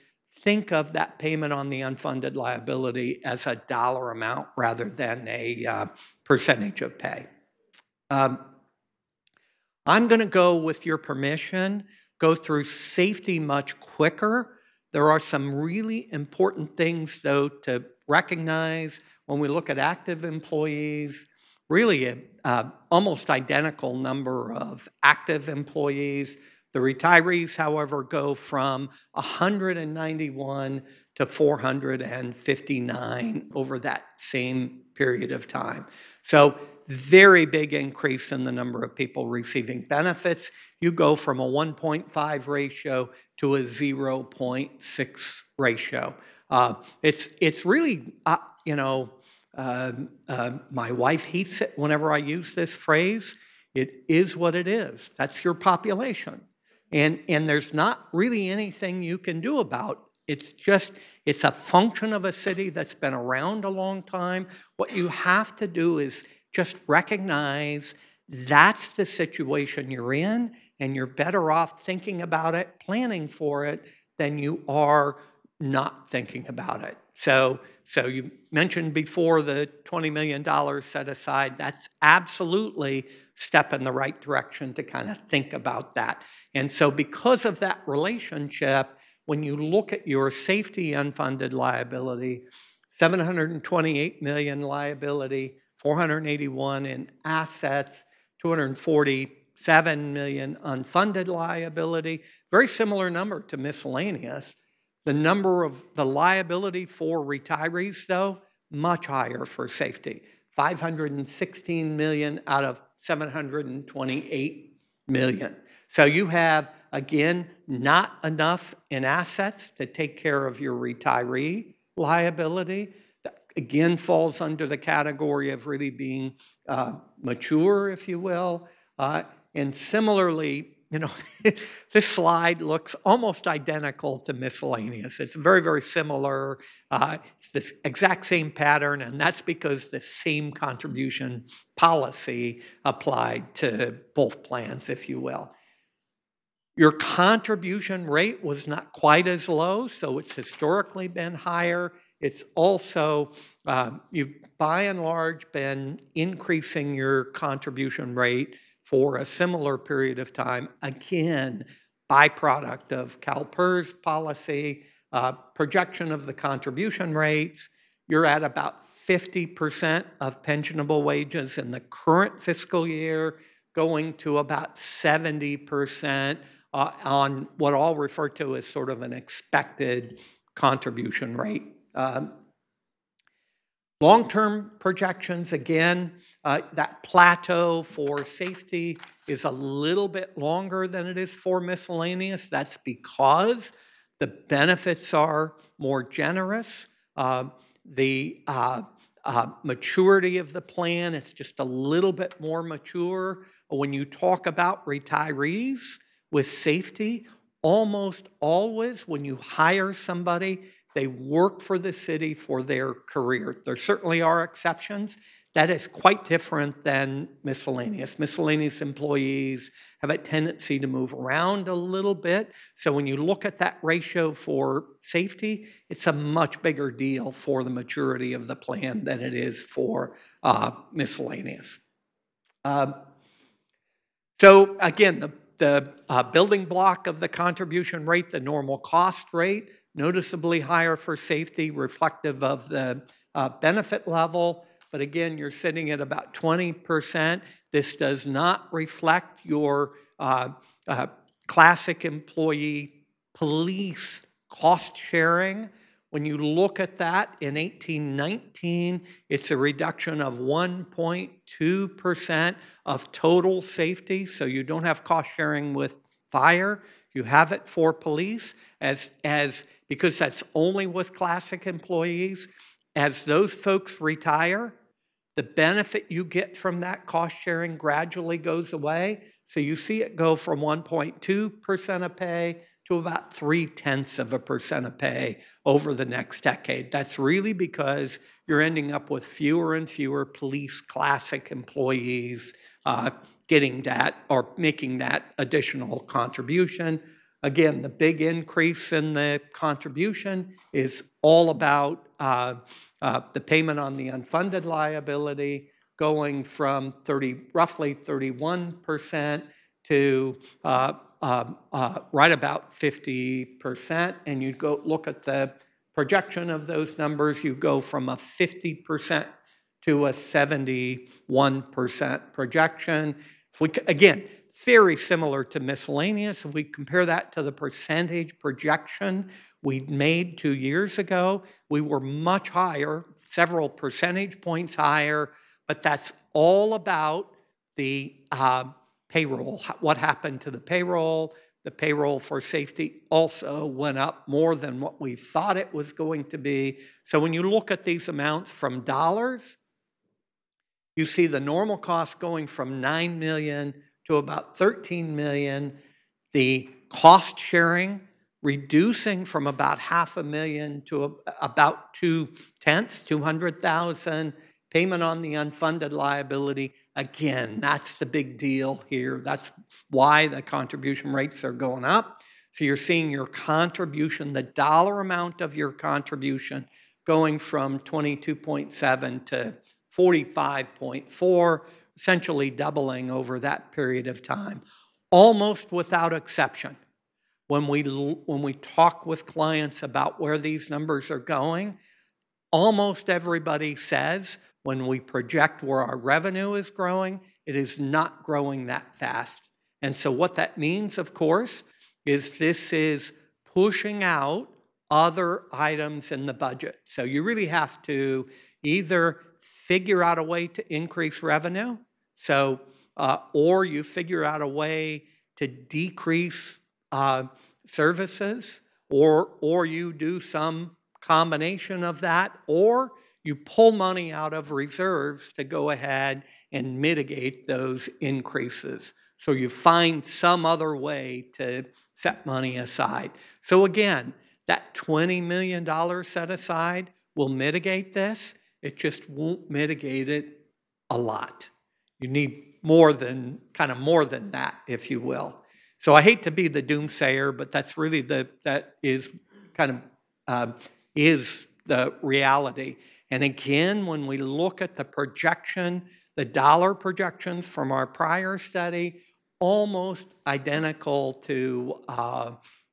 Speaker 4: think of that payment on the unfunded liability as a dollar amount rather than a percentage of pay. I'm going to go, with your permission, go through safety much quicker. There are some really important things, though, to recognize when we look at active employees. Really an almost identical number of active employees. The retirees, however, go from 191 to 459 over that same period of time. So very big increase in the number of people receiving benefits. You go from a 1.5 ratio to a 0.6 ratio. It's really, my wife hates it whenever I use this phrase. It is what it is. That's your population. And there's not really anything you can do about it. It's a function of a city that's been around a long time. What you have to do is just recognize that's the situation you're in, and you're better off thinking about it, planning for it, than you are not thinking about it. So you mentioned before the $20 million set aside. That's absolutely a step in the right direction to kind of think about that. And so because of that relationship, when you look at your safety unfunded liability, 728 million liability, 481 in assets, 247 million unfunded liability, very similar number to miscellaneous. The number of the liability for retirees, though, much higher for safety, 516 million out of 728 million. So you have, again, not enough in assets to take care of your retiree liability. That, again, falls under the category of really being mature, if you will. And similarly, this slide looks almost identical to miscellaneous. It's very, very similar. It's this exact same pattern, and that's because the same contribution policy applied to both plans, if you will. Your contribution rate was not quite as low, so it's historically been higher. It's also, you've by and large been increasing your contribution rate for a similar period of time. Again, byproduct of CalPERS policy, projection of the contribution rates. You're at about 50% of pensionable wages in the current fiscal year, going to about 70% on what I'll refer to as sort of an expected contribution rate. Long-term projections, again, that plateau for safety is a little bit longer than it is for miscellaneous. That's because The benefits are more generous. The maturity of the plan is just a little bit more mature. When you talk about retirees with safety, almost always when you hire somebody, they work for the city for their career. There certainly are exceptions. That is quite different than miscellaneous. Miscellaneous employees have a tendency to move around a little bit. So when you look at that ratio for safety, it's a much bigger deal for the maturity of the plan than it is for miscellaneous. So again, the building block of the contribution rate, the normal cost rate, noticeably higher for safety, reflective of the benefit level. But again, you're sitting at about 20%. This does not reflect your classic employee police cost sharing. When you look at that in 1819, it's a reduction of 1.2% of total safety. So you don't have cost sharing with fire. You have it for police because that's only with classic employees. As those folks retire, the benefit you get from that cost sharing gradually goes away. So you see it go from 1.2% of pay to about 0.3% of pay over the next decade. That's really because you're ending up with fewer and fewer police classic employees getting that or making that additional contribution. Again, the big increase in the contribution is all about the payment on the unfunded liability going from roughly 31% to right about 50%. And you go look at the projection of those numbers, you go from a 50% to a 71% projection. Again, very similar to miscellaneous. If we compare that to the percentage projection we made 2 years ago, we were much higher, several percentage points higher, but that's all about the payroll. What happened to the payroll? The payroll for safety also went up more than what we thought it was going to be. So when you look at these amounts from dollars, you see the normal cost going from $9 million to about $13 million. The cost sharing reducing from about $500,000 to about 200,000. Payment on the unfunded liability, again, that's the big deal here. That's why the contribution rates are going up. So you're seeing your contribution, the dollar amount of your contribution, going from 22.7 to 45.4, essentially doubling over that period of time, almost without exception. When we talk with clients about where these numbers are going, almost everybody says when we project where our revenue is growing, it is not growing that fast. And so what that means, of course, is this is pushing out other items in the budget. So you really have to either figure out a way to increase revenue, or you figure out a way to decrease services, or you do some combination of that, or you pull money out of reserves to go ahead and mitigate those increases. So you find some other way to set money aside. So again, that $20 million set aside will mitigate this. It just won't mitigate it a lot. You need more than that, if you will. So I hate to be the doomsayer, but that's really is the reality. And again, when we look at the projection, the dollar projections from our prior study, almost identical to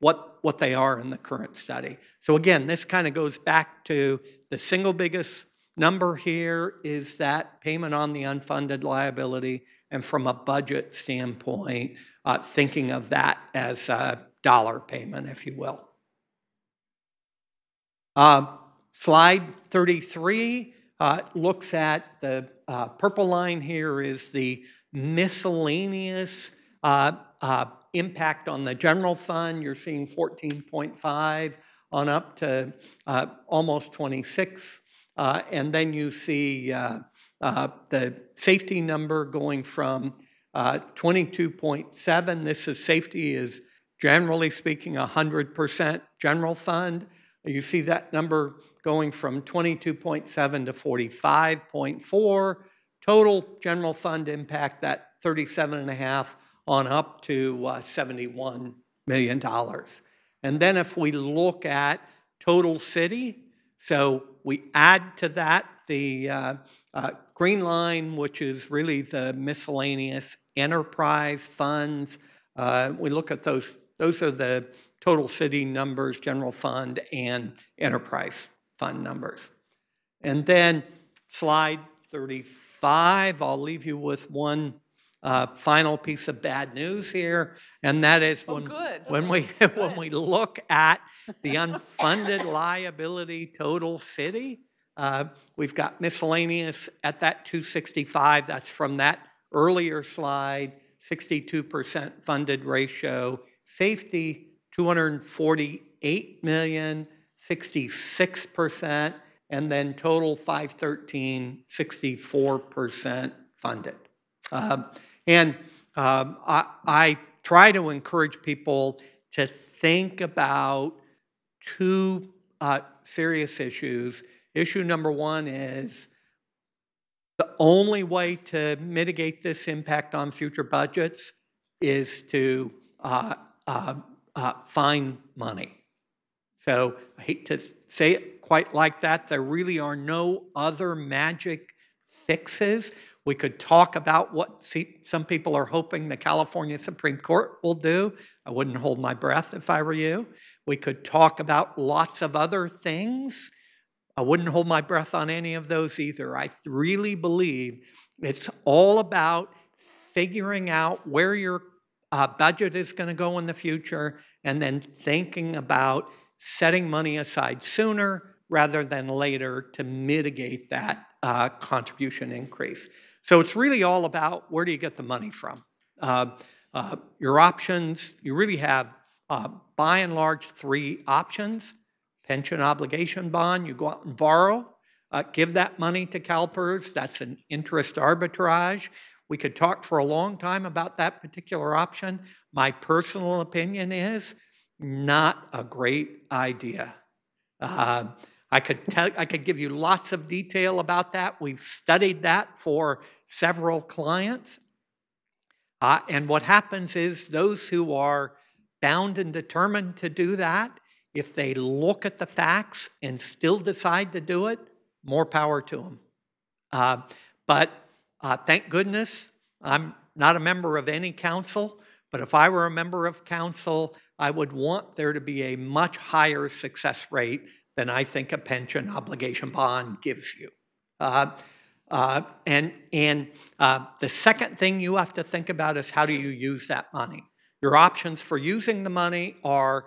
Speaker 4: what they are in the current study. So again, this kind of goes back to the single biggest number here is that payment on the unfunded liability, and from a budget standpoint, thinking of that as a dollar payment, if you will. Slide 33 looks at the purple line here is the miscellaneous Impact on the general fund, you're seeing 14.5 on up to almost 26. And then you see the safety number going from 22.7. This is safety is generally speaking 100% general fund. You see that number going from 22.7 to 45.4. Total general fund impact, that 37.5 on up to $71 million. And then if we look at total city, so we add to that the green line, which is really the miscellaneous enterprise funds. We look at those. Those are the total city numbers, general fund and enterprise fund numbers. And then slide 35, I'll leave you with one final piece of bad news here, and that is when we look at the unfunded liability total city, we've got miscellaneous at that 265. That's from that earlier slide, 62% funded ratio. Safety, 248 million, 66%, and then total 513, 64% funded. I try to encourage people to think about two serious issues. Issue number one is the only way to mitigate this impact on future budgets is to find money. So I hate to say it quite like that. There really are no other magic fixes. We could talk about what some people are hoping the California Supreme Court will do. I wouldn't hold my breath if I were you. We could talk about lots of other things. I wouldn't hold my breath on any of those either. I really believe it's all about figuring out where your budget is going to go in the future and then thinking about setting money aside sooner rather than later to mitigate that contribution increase. So it's really all about where do you get the money from. Your options, you really have by and large 3 options. Pension obligation bond, you go out and borrow, give that money to CalPERS. That's an interest arbitrage. We could talk for a long time about that particular option. My personal opinion is not a great idea. I could give you lots of detail about that. We've studied that for several clients. And what happens is those who are bound and determined to do that, if they look at the facts and still decide to do it, more power to them. But thank goodness I'm not a member of any council, but if I were a member of council, I would want there to be a much higher success rate than I think a pension obligation bond gives you. The second thing you have to think about is how do you use that money? Your options for using the money are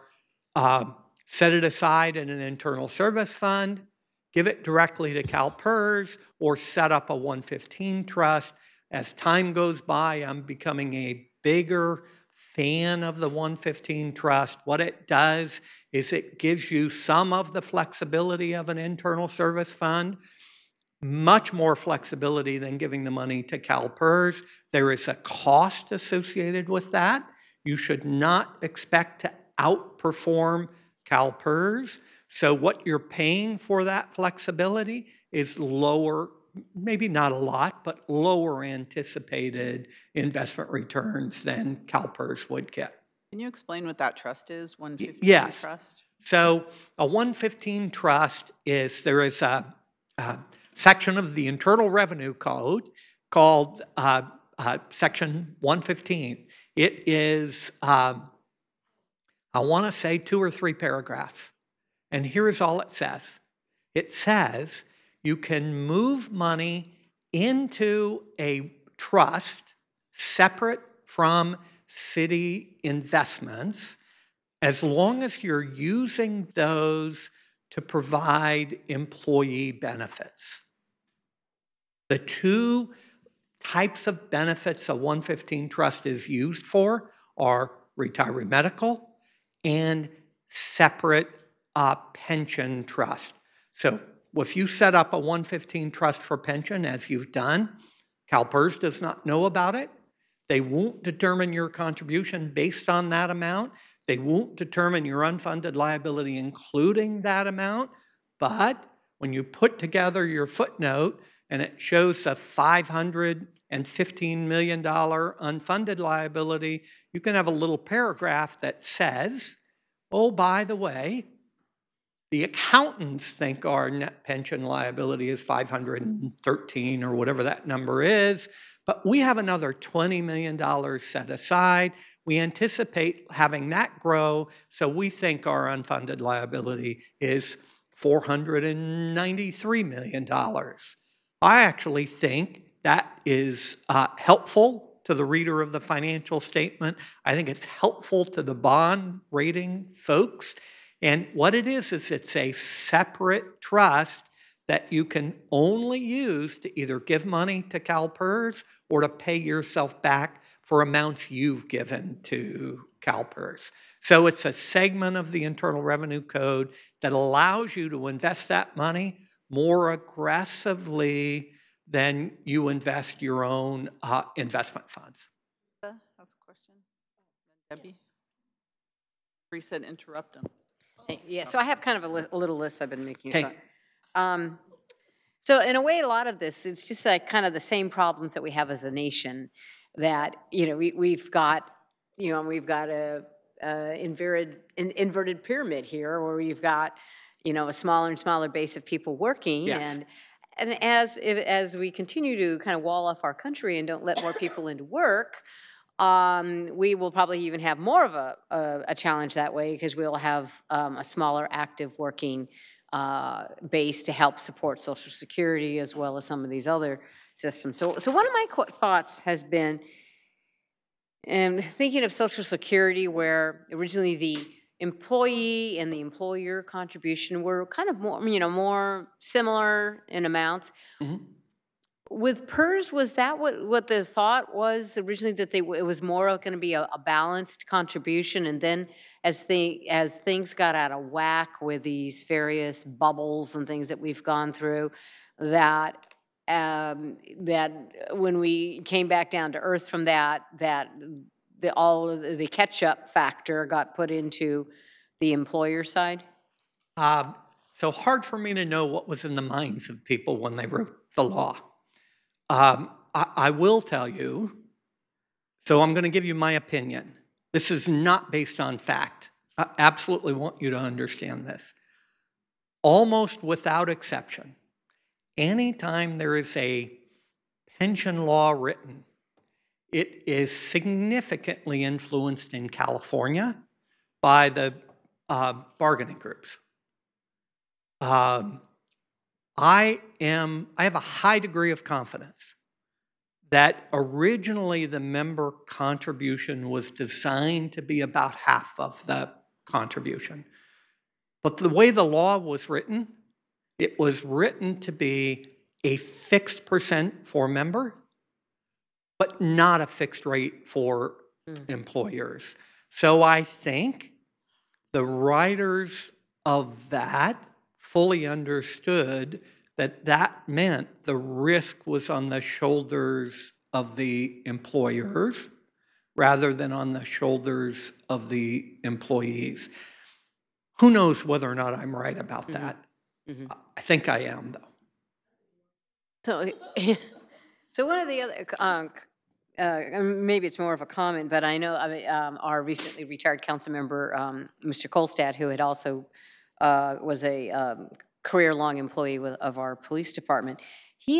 Speaker 4: set it aside in an internal service fund, give it directly to CalPERS, or set up a 115 trust. As time goes by, I'm becoming a bigger fan of the 115 trust. What it does is it gives you some of the flexibility of an internal service fund, much more flexibility than giving the money to CalPERS. There is a cost associated with that. You should not expect to outperform CalPERS. So what you're paying for that flexibility is lower, maybe not a lot, but lower anticipated investment returns than CalPERS would get.
Speaker 1: Can you explain what that trust is, 115
Speaker 4: yes.
Speaker 1: trust?
Speaker 4: So a 115 trust is, there is a section of the Internal Revenue Code called Section 115. It is, I want to say 2 or 3 paragraphs. And here's all it says. It says you can move money into a trust separate from city investments as long as you're using those to provide employee benefits. The 2 types of benefits a 115 trust is used for are retiree medical and separate pension trust. So if you set up a 115 trust for pension, as you've done, CalPERS does not know about it. They won't determine your contribution based on that amount. They won't determine your unfunded liability including that amount. But when you put together your footnote and it shows a $515 million unfunded liability, you can have a little paragraph that says, oh, by the way, the accountants think our net pension liability is 513 or whatever that number is, but we have another $20 million set aside. We anticipate having that grow, so we think our unfunded liability is $493 million. I actually think that is helpful to the reader of the financial statement. I think it's helpful to the bond rating folks. And what it is it's a separate trust that you can only use to either give money to CalPERS or to pay yourself back for amounts you've given to CalPERS. So it's a segment of the Internal Revenue Code that allows you to invest that money more aggressively than you invest your own investment funds.
Speaker 1: Has a question? Debbie? Bree said interrupt him.
Speaker 3: Yeah, so I have kind of a little list I've been making. Okay. So in a way, a lot of this, it's just like kind of the same problems that we have as a nation, that, we've got a inverted pyramid here, where you've got, a smaller and smaller base of people working. Yes. And as we continue to kind of wall off our country and don't let more people into work, we will probably even have more of a challenge that way, because we'll have a smaller active working base to help support Social Security as well as some of these other systems. So one of my thoughts has been, thinking of Social Security, where originally the employee and the employer contribution were kind of more similar in amounts. Mm-hmm. With PERS, was that what the thought was originally, that it was more going to be a balanced contribution, and then as things got out of whack with these various bubbles and things that we've gone through, that when we came back down to earth from that all of the catch-up factor got put into the employer side?
Speaker 4: So hard for me to know what was in the minds of people when they wrote the law. I will tell you, so I'm going to give you my opinion. This is not based on fact. I absolutely want you to understand this. Almost without exception, anytime there is a pension law written, it is significantly influenced in California by the bargaining groups. I have a high degree of confidence that originally the member contribution was designed to be about half of the contribution. But the way the law was written, it was written to be a fixed percent for member, but not a fixed rate for employers. So I think the writers of that fully understood that meant the risk was on the shoulders of the employers rather than on the shoulders of the employees. Who knows whether or not I'm right about that? Mm-hmm. I think I am, though.
Speaker 3: So one of the other, maybe it's more of a comment, but I know our recently retired council member, Mr. Kolstad, who had also was a career-long employee of our police department, he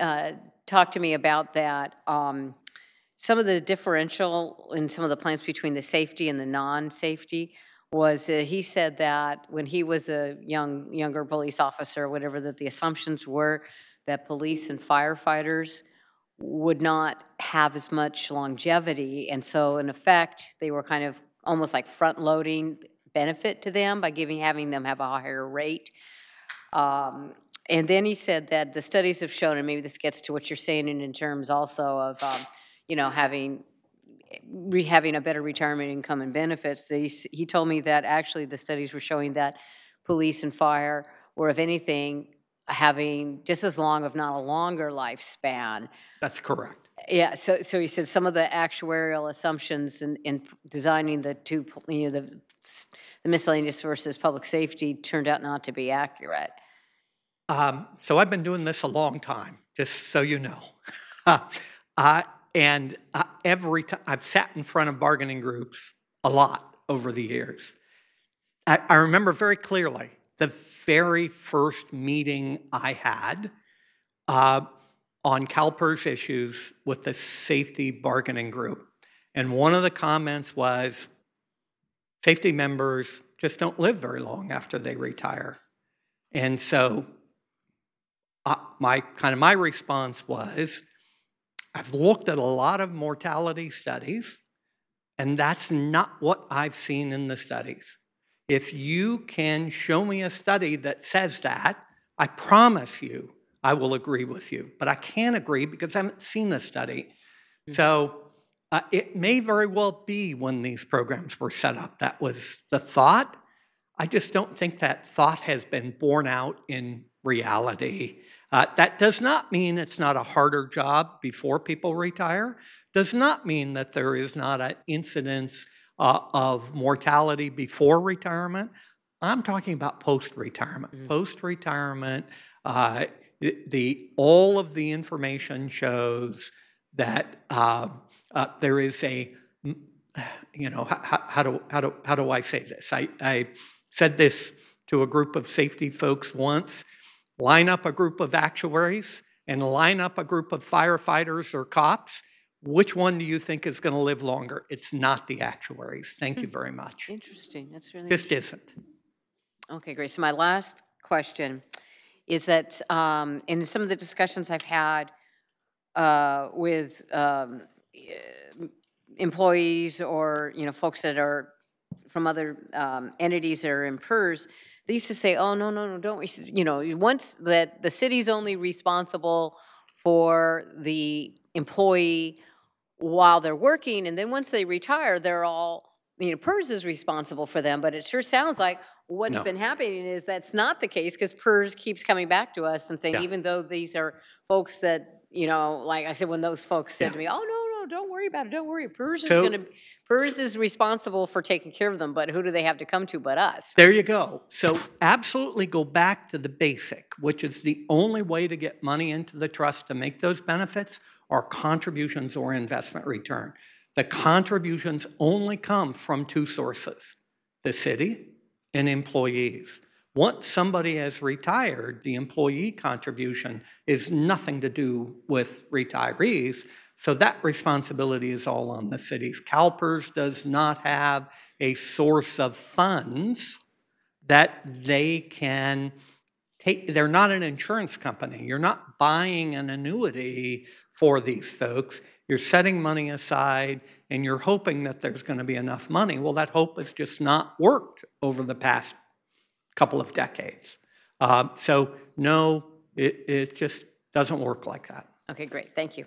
Speaker 3: had talked to me about that, some of the differential in some of the plans between the safety and the non-safety was that he said that when he was a younger police officer or whatever, that the assumptions were that police and firefighters would not have as much longevity, and so in effect they were kind of almost like front-loading benefit to them by having them have a higher rate. And then he said that the studies have shown, and maybe this gets to what you're saying in terms also of, you know, having a better retirement income and benefits. He told me that actually the studies were showing that police and fire were, if anything, having just as long, if not a longer lifespan.
Speaker 4: That's correct.
Speaker 3: Yeah, so he said some of the actuarial assumptions in designing the two, you know, the miscellaneous versus public safety turned out not to be accurate.
Speaker 4: So I've been doing this a long time, just so you know. Every time I've sat in front of bargaining groups a lot over the years. I remember very clearly the very first meeting I had on CalPERS issues with the safety bargaining group. And one of the comments was, safety members just don't live very long after they retire. And so my response was, I've looked at a lot of mortality studies, and that's not what I've seen in the studies. If you can show me a study that says that, I promise you I will agree with you. But I can't agree because I haven't seen a study. So it may very well be when these programs were set up that was the thought. I just don't think that thought has been borne out in reality. That does not mean it's not a harder job before people retire. Does not mean that there is not an incidence of mortality before retirement. I'm talking about post-retirement. Post-retirement, all of the information shows that there is a, you know, how do I say this? I said this to a group of safety folks once. Line up a group of actuaries and line up a group of firefighters or cops. Which one do you think is going to live longer? It's not the actuaries. Thank you very much.
Speaker 3: Interesting. That's really
Speaker 4: Just isn't.
Speaker 3: Okay, great. So my last question is that in some of the discussions I've had with employees or, you know, folks that are from other entities that are in PERS, they used to say, oh, no, don't we, you know, once that the city's only responsible for the employee while they're working, and then once they retire, they're all, you know, PERS is responsible for them. But it sure sounds like what's been happening is that's not the case, because PERS keeps coming back to us and saying, even though these are folks that, you know, like I said, when those folks said to me, oh, no, don't worry about it, don't worry. PERS is responsible for taking care of them, but who do they have to come to but us?
Speaker 4: There you go. So absolutely go back to the basic, which is the only way to get money into the trust to make those benefits are contributions or investment return. The contributions only come from two sources, the city and employees. Once somebody has retired, the employee contribution is nothing to do with retirees. So that responsibility is all on the cities. CalPERS does not have a source of funds that they can take. They're not an insurance company. You're not buying an annuity for these folks. You're setting money aside and you're hoping that there's going to be enough money. Well, that hope has just not worked over the past couple of decades. So no, it just doesn't work like that.
Speaker 3: Okay, great. Thank you.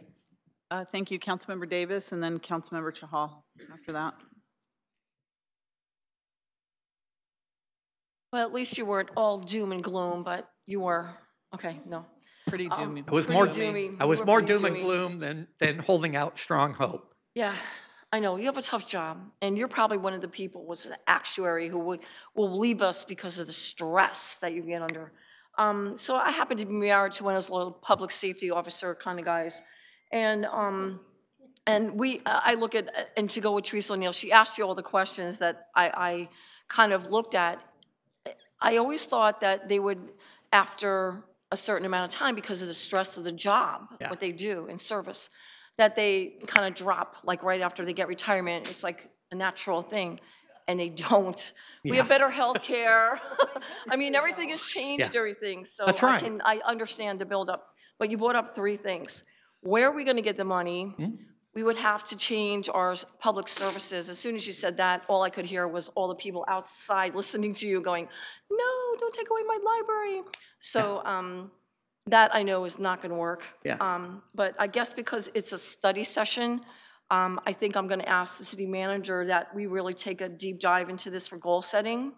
Speaker 1: Thank you, Councilmember Davis, and then Councilmember Chahal after that.
Speaker 6: Well, at least you weren't all doom and gloom, but you were. Okay, no.
Speaker 1: Pretty doomy.
Speaker 4: I was more doom and gloom than holding out strong hope.
Speaker 6: Yeah, I know. You have a tough job, and you're probably one of the people was an actuary who will leave us because of the stress that you get under. So I happen to be married to one of those little public safety officer kind of guys. And I look at, and to go with Teresa O'Neill, she asked you all the questions that I kind of looked at. I always thought that they would, after a certain amount of time, because of the stress of the job, what they do in service, that they kind of drop, like right after they get retirement. It's like a natural thing, and they don't. We have better health care. I mean, everything has changed, everything. So
Speaker 4: that's right.
Speaker 6: I understand the buildup. But you brought up three things. Where are we going to get the money? we would have to change our public services. As soon as you said that, all I could hear was all the people outside listening to you going, no, don't take away my library. So that I know is not going to work.
Speaker 4: Yeah.
Speaker 6: But I guess because it's a study session, I think I'm going to ask the city manager that we really take a deep dive into this for goal setting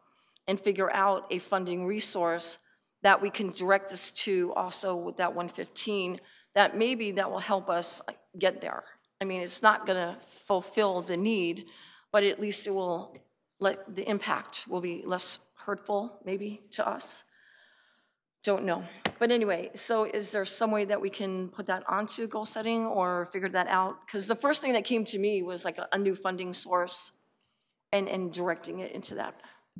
Speaker 6: and figure out a funding resource that we can direct us to also with that 115, that maybe that will help us get there. I mean, it's not going to fulfill the need, but at least it will let the impact will be less hurtful maybe to us. Don't know. But anyway, so is there some way that we can put that onto goal setting or figure that out? Because the first thing that came to me was like a new funding source and directing it into that.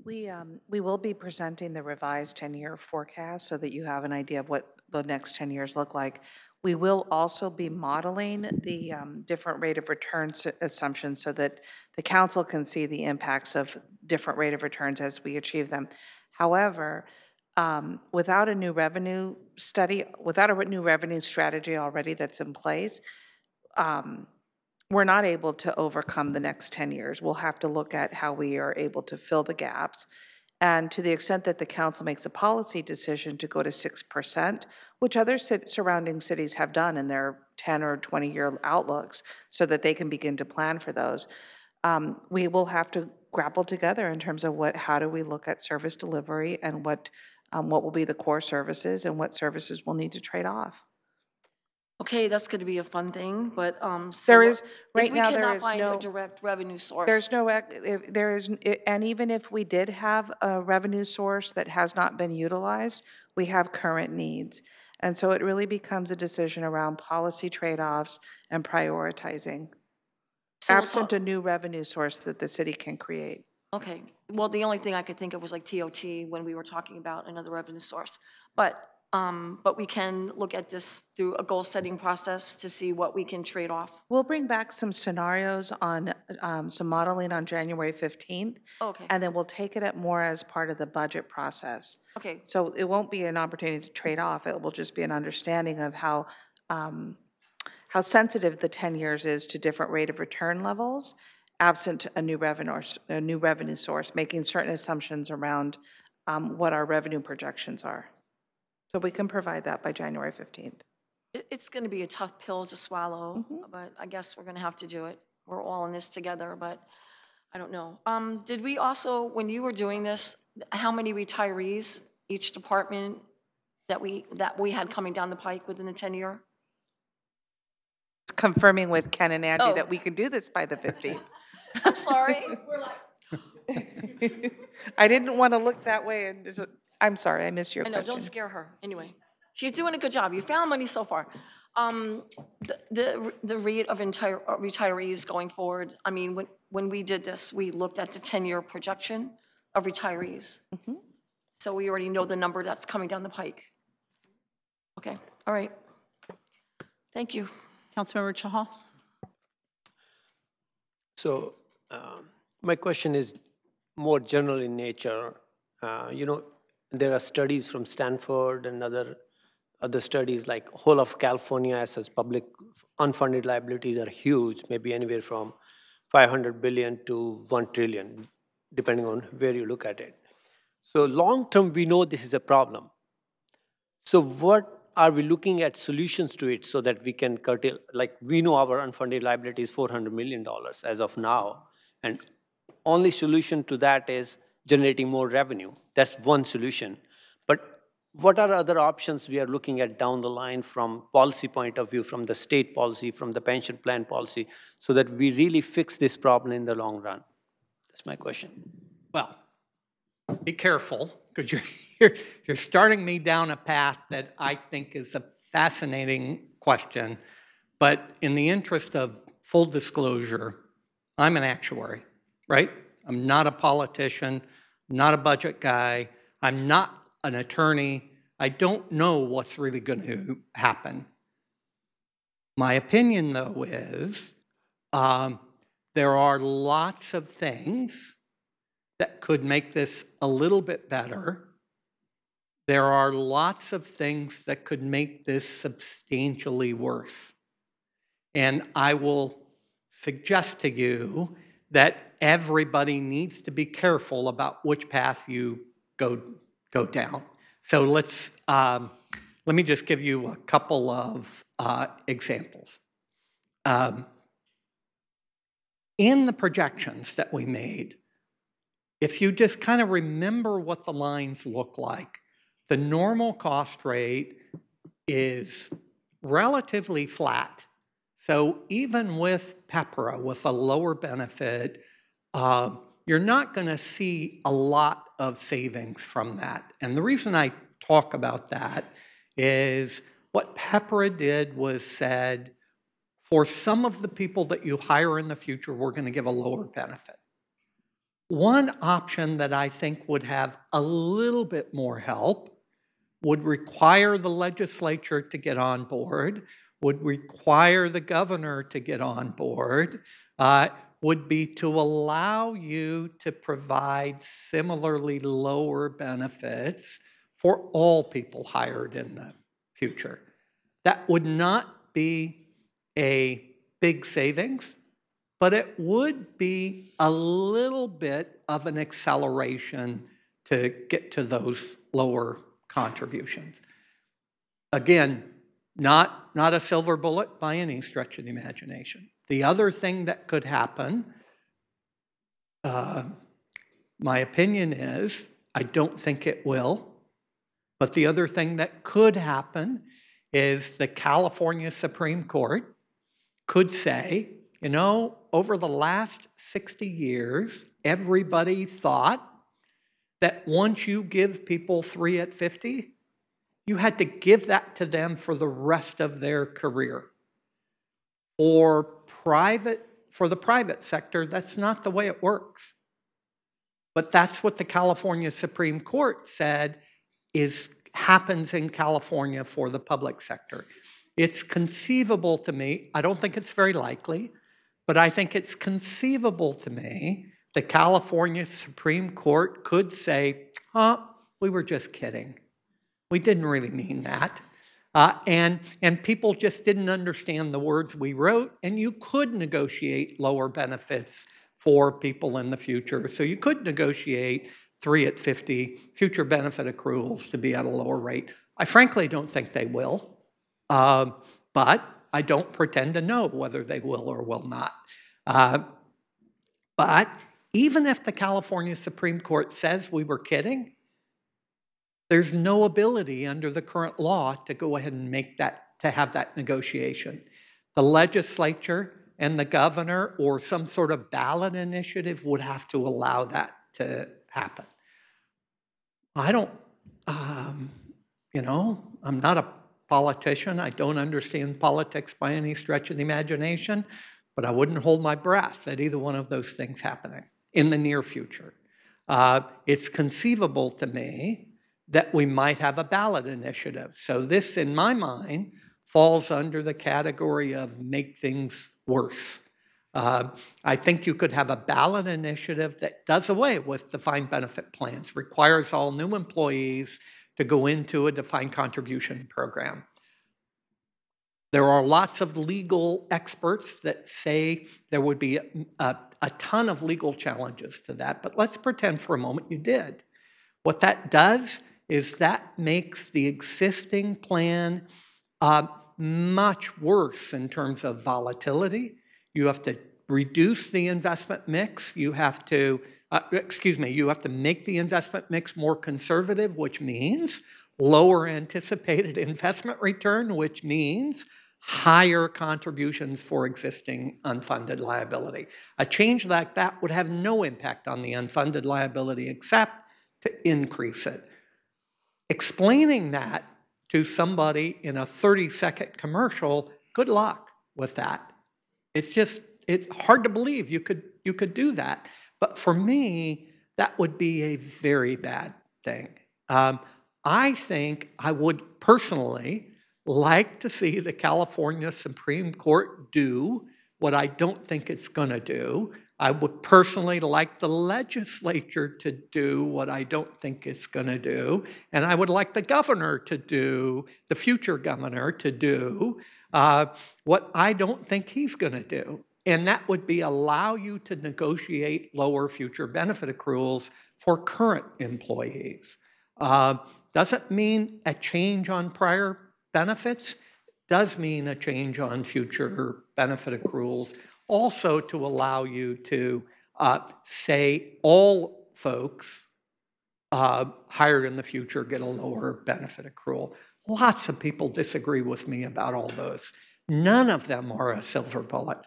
Speaker 5: We will be presenting the revised 10-year forecast so that you have an idea of what the next 10 years look like. We will also be modeling the different rate of return assumptions so that the council can see the impacts of different rate of returns as we achieve them. However, without a new revenue study, without a new revenue strategy already that's in place, we're not able to overcome the next 10 years. We'll have to look at how we are able to fill the gaps. And to the extent that the council makes a policy decision to go to 6%, which other surrounding cities have done in their 10 or 20-year outlooks so that they can begin to plan for those, we will have to grapple together in terms of how do we look at service delivery and what will be the core services and what services we'll need to trade off.
Speaker 6: Okay, that's going to be a fun thing, but
Speaker 5: so there is right
Speaker 6: if we
Speaker 5: now
Speaker 6: cannot
Speaker 5: there is
Speaker 6: find
Speaker 5: no
Speaker 6: a direct revenue source.
Speaker 5: There's no there is, and even if we did have a revenue source that has not been utilized, we have current needs, and so it really becomes a decision around policy trade-offs and prioritizing,
Speaker 6: So
Speaker 5: absent a new revenue source that the city can create.
Speaker 6: Okay, well, the only thing I could think of was like TOT when we were talking about another revenue source. But we can look at this through a goal-setting process to see what we can trade off.
Speaker 5: We'll bring back some scenarios on some modeling on January 15th.
Speaker 6: Okay.
Speaker 5: And then we'll take it up more as part of the budget process.
Speaker 6: Okay.
Speaker 5: So it won't be an opportunity to trade off. It will just be an understanding of how sensitive the 10 years is to different rate of return levels, absent a new revenue source, making certain assumptions around what our revenue projections are. So we can provide that by January 15th.
Speaker 6: It's going to be a tough pill to swallow, but I guess we're going to have to do it. We're all in this together, but I don't know. Did we also, when you were doing this, how many retirees each department that we had coming down the pike within the 10-year?
Speaker 5: Confirming with Ken and Angie that we can do this by the 15th.
Speaker 6: I'm sorry.
Speaker 5: I didn't want to look that way. And I'm sorry, I missed your question.
Speaker 6: I know, don't scare her. Anyway, she's doing a good job. You found money so far. The rate of retirees going forward, I mean, when we did this, we looked at the 10-year projection of retirees. So we already know the number that's coming down the pike. Okay, all right. Thank you.
Speaker 1: Councilmember Chahal.
Speaker 7: So my question is more general in nature. There are studies from Stanford and other studies like whole of California as public unfunded liabilities are huge, maybe anywhere from 500 billion to 1 trillion, depending on where you look at it. So long term, we know this is a problem. So what are we looking at solutions to it so that we can curtail, like we know our unfunded liability is $400 million as of now, and only solution to that is generating more revenue. That's one solution. But what are other options we are looking at down the line from policy point of view, from the state policy, from the pension plan policy, so that we really fix this problem in the long run? That's my question.
Speaker 4: Well, be careful, because you're starting me down a path that I think is a fascinating question. But in the interest of full disclosure, I'm an actuary, right? I'm not a politician, not a budget guy. I'm not an attorney. I don't know what's really going to happen. My opinion, though, is there are lots of things that could make this a little bit better. There are lots of things that could make this substantially worse. And I will suggest to you that everybody needs to be careful about which path you go down. So let me just give you a couple of examples. In the projections that we made, if you just kind of remember what the lines look like, the normal cost rate is relatively flat. So even with PEPRA, with a lower benefit, you're not going to see a lot of savings from that. And the reason I talk about that is what PEPRA did was said, for some of the people that you hire in the future, we're going to give a lower benefit. One option that I think would have a little bit more help would require the legislature to get on board, would require the governor to get on board, would be to allow you to provide similarly lower benefits for all people hired in the future. That would not be a big savings, but it would be a little bit of an acceleration to get to those lower contributions. Again, not a silver bullet by any stretch of the imagination. The other thing that could happen, my opinion is, I don't think it will, but the other thing that could happen is the California Supreme Court could say, you know, over the last 60 years, everybody thought that once you give people 3 at 50, you had to give that to them for the rest of their career. For the private sector, that's not the way it works. But that's what the California Supreme Court said happens in California for the public sector. It's conceivable to me, I don't think it's very likely, but I think it's conceivable to me the California Supreme Court could say, we were just kidding. We didn't really mean that. And people just didn't understand the words we wrote, and you could negotiate lower benefits for people in the future. So you could negotiate 3 at 50 future benefit accruals to be at a lower rate. I frankly don't think they will, but I don't pretend to know whether they will or will not. But even if the California Supreme Court says we were kidding, there's no ability under the current law to go ahead and have that negotiation. The legislature and the governor or some sort of ballot initiative would have to allow that to happen. I don't, I'm not a politician. I don't understand politics by any stretch of the imagination, but I wouldn't hold my breath at either one of those things happening in the near future. It's conceivable to me that we might have a ballot initiative. So this, in my mind, falls under the category of make things worse. I think you could have a ballot initiative that does away with defined benefit plans, requires all new employees to go into a defined contribution program. There are lots of legal experts that say there would be a ton of legal challenges to that, but let's pretend for a moment you did. What that does is that makes the existing plan much worse in terms of volatility. You have to reduce the investment mix. You have to, you have to make the investment mix more conservative, which means lower anticipated investment return, which means higher contributions for existing unfunded liability. A change like that would have no impact on the unfunded liability except to increase it. Explaining that to somebody in a 30-second commercial, good luck with that. It's hard to believe you could do that. But for me, that would be a very bad thing. I think I would personally like to see the California Supreme Court do what I don't think it's going to do. I would personally like the legislature to do what I don't think it's going to do. And I would like the governor to do, the future governor to do, what I don't think he's going to do. And that would be allow you to negotiate lower future benefit accruals for current employees. Doesn't mean a change on prior benefits, does mean a change on future benefit accruals, also to allow you to say all folks hired in the future get a lower benefit accrual. Lots of people disagree with me about all those. None of them are a silver bullet.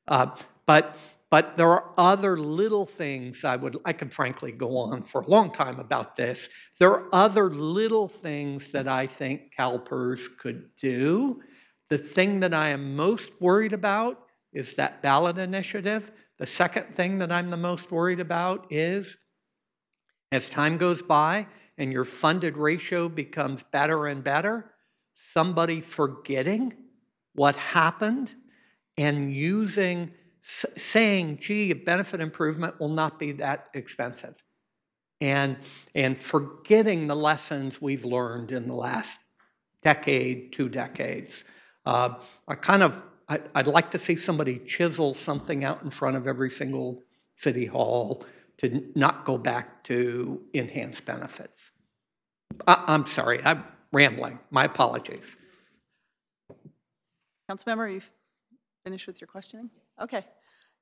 Speaker 4: But there are other little things I could frankly go on for a long time about this. There are other little things that I think CalPERS could do. The thing that I am most worried about is that ballot initiative. The second thing that I'm the most worried about is as time goes by and your funded ratio becomes better and better, somebody forgetting what happened and saying, gee, a benefit improvement will not be that expensive. And forgetting the lessons we've learned in the last decade, 2 decades. I'd like to see somebody chisel something out in front of every single city hall to not go back to enhanced benefits. I'm sorry, I'm rambling. My apologies.
Speaker 1: Councilmember, are you finished with your questioning? Okay.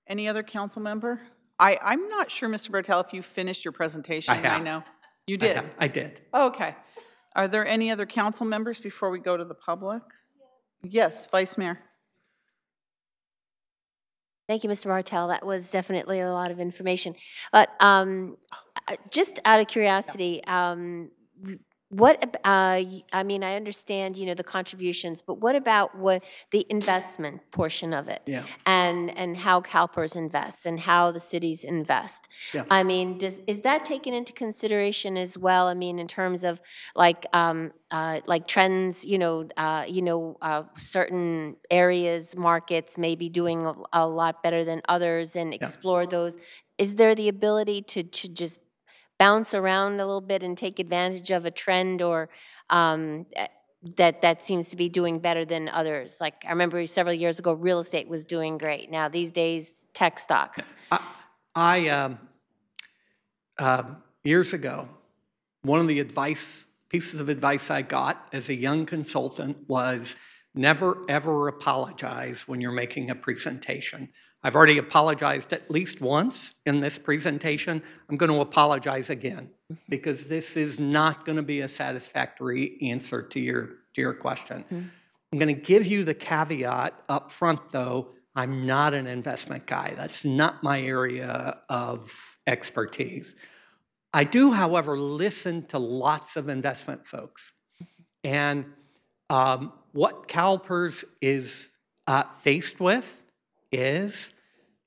Speaker 1: Any other council member? I'm not sure, Mr. Bartel, if you finished your presentation.
Speaker 4: I have.
Speaker 1: I know. You did?
Speaker 4: I did.
Speaker 1: Okay. Are there any other council members before we go to the public? Yes, Vice Mayor.
Speaker 8: Thank you, Mr. Martell. That was definitely a lot of information. But just out of curiosity, I mean, I understand, the contributions, but what about the investment portion of it?
Speaker 4: Yeah.
Speaker 8: And how CalPERS invests and how the cities invest?
Speaker 4: Yeah.
Speaker 8: I mean, is that taken into consideration as well? I mean, in terms of like trends, certain areas, markets may be doing a lot better than others, and explore those. Is there the ability to just bounce around a little bit and take advantage of a trend or that seems to be doing better than others? Like I remember several years ago, real estate was doing great. Now these days, tech stocks.
Speaker 4: Years ago, one of the pieces of advice I got as a young consultant was never ever apologize when you're making a presentation. I've already apologized at least once in this presentation. I'm going to apologize again because this is not going to be a satisfactory answer to your question. I'm going to give you the caveat up front, though. I'm not an investment guy. That's not my area of expertise. I do, however, listen to lots of investment folks. And what CalPERS is faced with is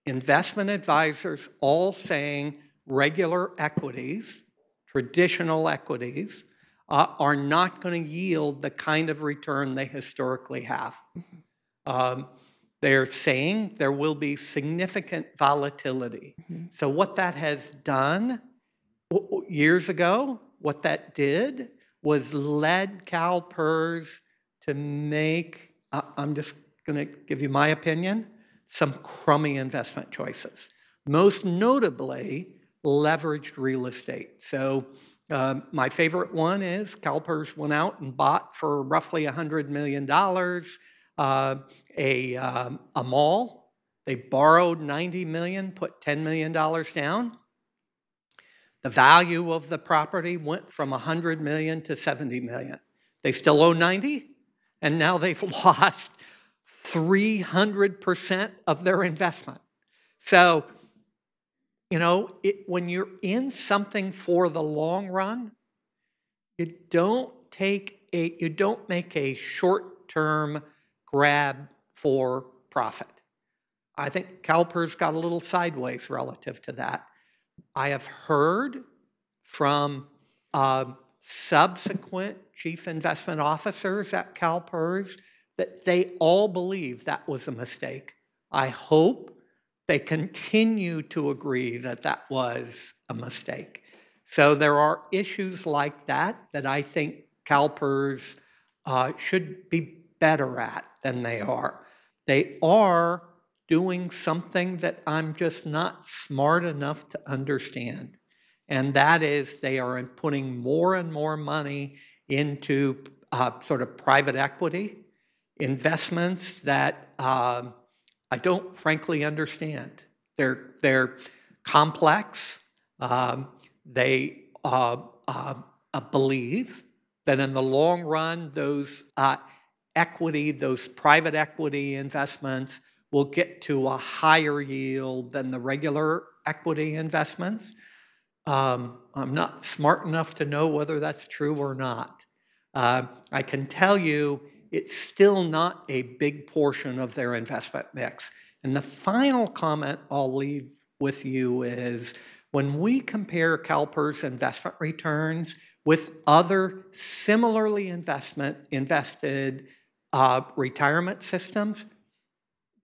Speaker 4: investment advisors all saying regular equities, traditional equities, are not going to yield the kind of return they historically have. They're saying there will be significant volatility. So what that has done years ago, what that did was led CalPERS to make, I'm just going to give you my opinion, some crummy investment choices. Most notably, leveraged real estate. So my favorite one is CalPERS went out and bought for roughly $100 million a mall. They borrowed $90 million, put $10 million down. The value of the property went from $100 million to $70 million. They still owe 90, and now they've lost 300% of their investment. So, when you're in something for the long run, you don't make a short-term grab for profit. I think CalPERS got a little sideways relative to that. I have heard from subsequent chief investment officers at CalPERS that they all believe that was a mistake. I hope they continue to agree that that was a mistake. So there are issues like that I think CalPERS should be better at than they are. They are doing something that I'm just not smart enough to understand. And that is they are putting more and more money into sort of private equity investments that I don't frankly understand. They're complex. They believe that in the long run, those those private equity investments will get to a higher yield than the regular equity investments. I'm not smart enough to know whether that's true or not. I can tell you it's still not a big portion of their investment mix. And the final comment I'll leave with you is when we compare CalPERS investment returns with other similarly invested retirement systems,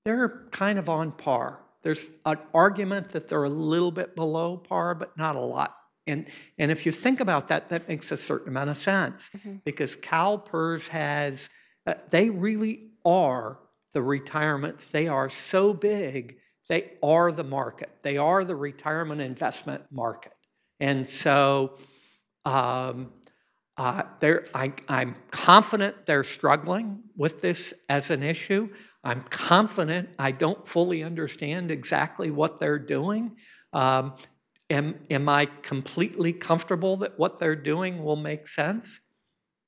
Speaker 4: they're kind of on par. There's an argument that they're a little bit below par, but not a lot. And if you think about that, that makes a certain amount of sense because CalPERS has, they really are the retirements. They are so big, they are the market. They are the retirement investment market. And so I'm confident they're struggling with this as an issue. I'm confident I don't fully understand exactly what they're doing. Am I completely comfortable that what they're doing will make sense?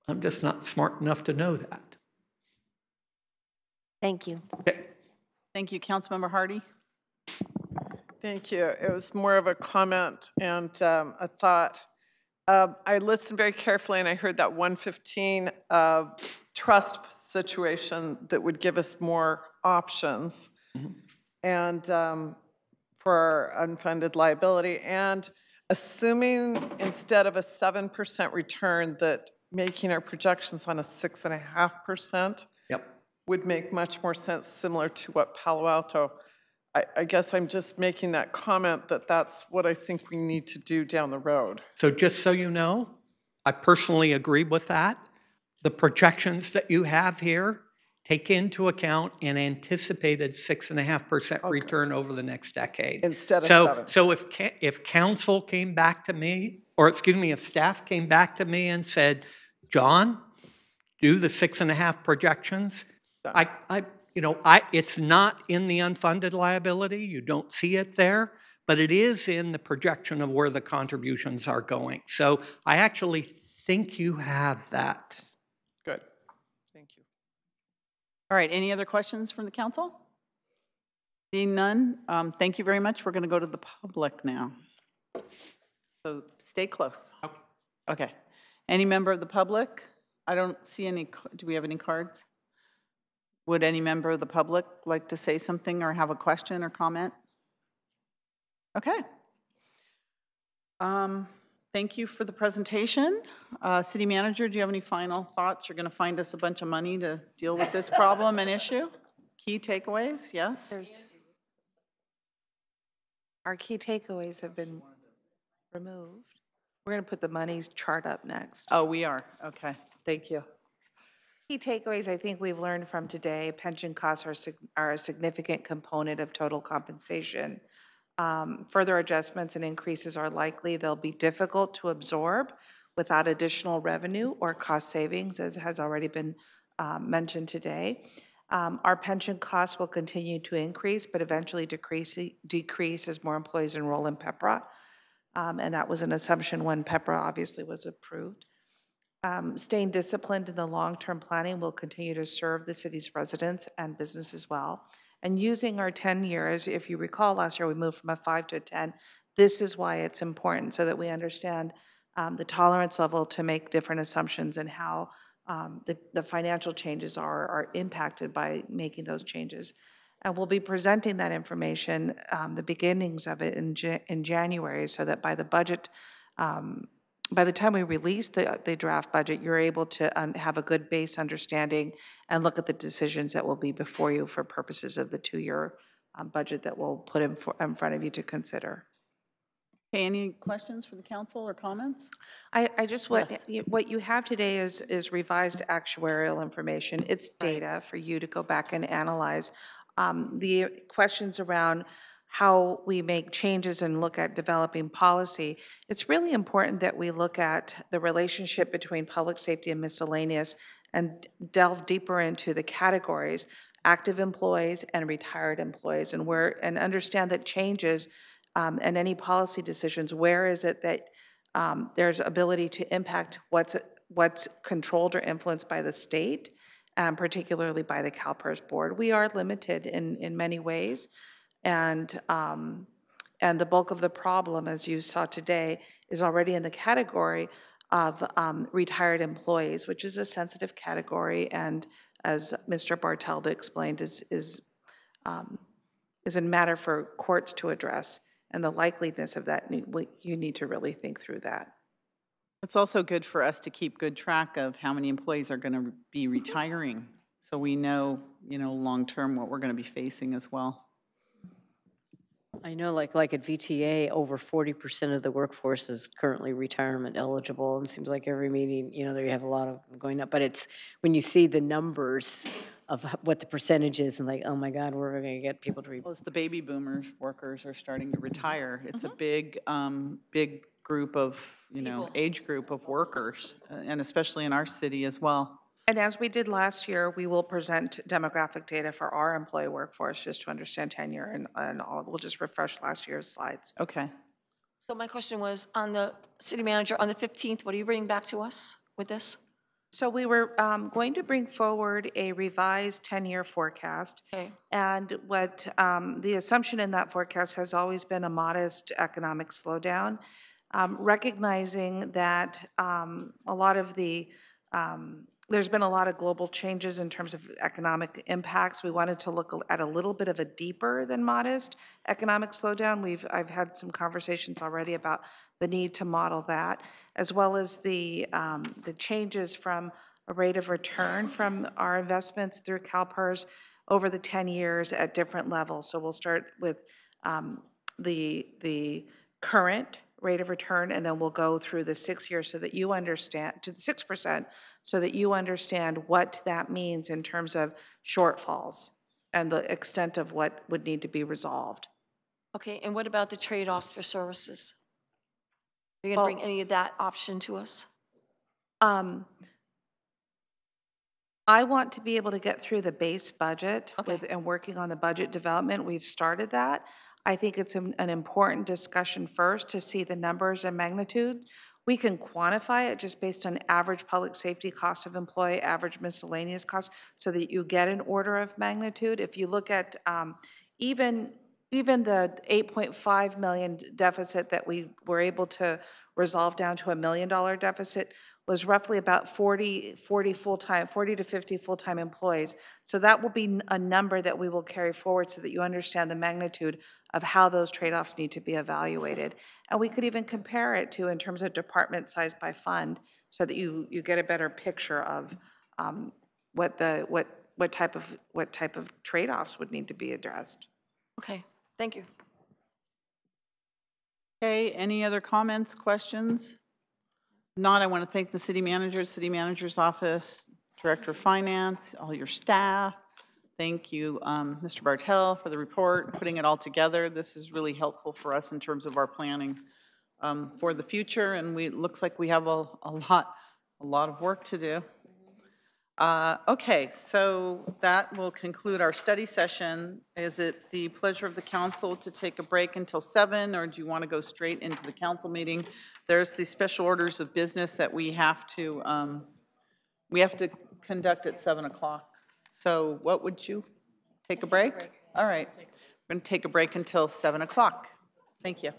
Speaker 4: I'm just not smart enough to know that.
Speaker 8: Thank you.
Speaker 4: Okay.
Speaker 1: Thank you. Councilmember Hardy.
Speaker 9: Thank you. It was more of a comment and a thought. I listened very carefully and I heard that 115 trust situation that would give us more options and for unfunded liability, and assuming instead of a 7% return that making our projections on a 6.5% would make much more sense, similar to what Palo Alto. I guess I'm just making that comment that that's what I think we need to do down the road.
Speaker 4: So just so you know, I personally agree with that. The projections that you have here take into account an anticipated 6.5% return over the next decade.
Speaker 9: Instead of 7.
Speaker 4: So if council came back to me, or excuse me, if staff came back to me and said, John, do the 6.5 projections, it's not in the unfunded liability. You don't see it there, but it is in the projection of where the contributions are going. So I actually think you have that.
Speaker 9: Good. Thank you.
Speaker 1: All right. Any other questions from the council? Seeing none, thank you very much. We're going to go to the public now. So stay close. Okay. Any member of the public? I don't see any. Do we have any cards? Would any member of the public like to say something or have a question or comment? Okay. Thank you for the presentation. City Manager, do you have any final thoughts? You're going to find us a bunch of money to deal with this problem and issue? Key takeaways, yes?
Speaker 5: Our key takeaways have been removed. We're going to put the money chart up next.
Speaker 1: Oh, we are. Okay. Thank you.
Speaker 5: Key takeaways I think we've learned from today: pension costs are a significant component of total compensation. Further adjustments and increases are likely. They'll be difficult to absorb without additional revenue or cost savings, as has already been mentioned today. Our pension costs will continue to increase, but eventually decrease as more employees enroll in PEPRA. And that was an assumption when PEPRA obviously was approved. Staying disciplined in the long-term planning will continue to serve the city's residents and businesses well. And using our 10 years, if you recall last year we moved from a 5 to a 10, this is why it's important, so that we understand the tolerance level to make different assumptions and how the financial changes are impacted by making those changes. And we'll be presenting that information, the beginnings of it in January, so that by the budget, by the time we release the draft budget, you're able to have a good base understanding and look at the decisions that will be before you for purposes of the 2-year budget that we'll put in front of you to consider.
Speaker 1: Okay, any questions for the council or comments?
Speaker 5: I just, what you have today is revised actuarial information. It's data for you to go back and analyze. the questions around how we make changes and look at developing policy, it's really important that we look at the relationship between public safety and miscellaneous and delve deeper into the categories, active employees and retired employees, and understand that changes and any policy decisions, where is it that there's ability to impact what's controlled or influenced by the state, particularly by the CalPERS board. We are limited in many ways. And the bulk of the problem, as you saw today, is already in the category of retired employees, which is a sensitive category, and as Mr. Barteld explained, is a matter for courts to address, and the likeliness of that, you need to really think through that.
Speaker 1: It's also good for us to keep good track of how many employees are going to be retiring, so we know, long-term what we're going to be facing as well.
Speaker 3: I know, like at VTA, over 40% of the workforce is currently retirement eligible, and it seems like every meeting, there you have a lot of them going up. But it's when you see the numbers of what the percentage is, and like, oh my God, we're going to get people to.
Speaker 1: Well, as the baby boomers workers are starting to retire, it's a big group of age group of workers, and especially in our city as well.
Speaker 5: And as we did last year, we will present demographic data for our employee workforce just to understand tenure, and we'll just refresh last year's slides.
Speaker 1: Okay.
Speaker 6: So my question was, on the city manager, on the 15th, what are you bringing back to us with this?
Speaker 5: So we were going to bring forward a revised 10-year forecast.
Speaker 6: Okay.
Speaker 5: And what the assumption in that forecast has always been a modest economic slowdown, recognizing that a lot of there's been a lot of global changes in terms of economic impacts. We wanted to look at a little bit of a deeper than modest economic slowdown. I've had some conversations already about the need to model that, as well as the changes from a rate of return from our investments through CalPERS over the 10 years at different levels. So we'll start with the current rate of return, and then we'll go through the 6 years so that you understand, to the 6%, so that you understand what that means in terms of shortfalls and the extent of what would need to be resolved.
Speaker 6: Okay, and what about the trade-offs for services? Are you going to bring any of that option to us?
Speaker 5: I want to be able to get through the base budget and working on the budget development. We've started that. I think it's an important discussion first to see the numbers and magnitude. We can quantify it just based on average public safety cost of employee, average miscellaneous cost, so that you get an order of magnitude. If you look at even the 8.5 million deficit that we were able to resolve down to $1 million deficit was roughly about 40 to 50 full-time employees. So that will be a number that we will carry forward so that you understand the magnitude of how those trade-offs need to be evaluated. And we could even compare it to in terms of department size by fund so that you get a better picture of what type of trade-offs would need to be addressed.
Speaker 6: Okay, thank you.
Speaker 1: Okay, any other comments, questions? Not, I want to thank the city manager's office, director of finance, all your staff. Thank you, Mr. Bartell, for the report, putting it all together. This is really helpful for us in terms of our planning for the future, and it looks like we have a lot of work to do. Okay, so that will conclude our study session. Is it the pleasure of the council to take a break until 7, or do you want to go straight into the council meeting? There's the special orders of business that we have to conduct at 7 o'clock. So what would you, take a break? All right, we're going to take a break until 7 o'clock. Thank you.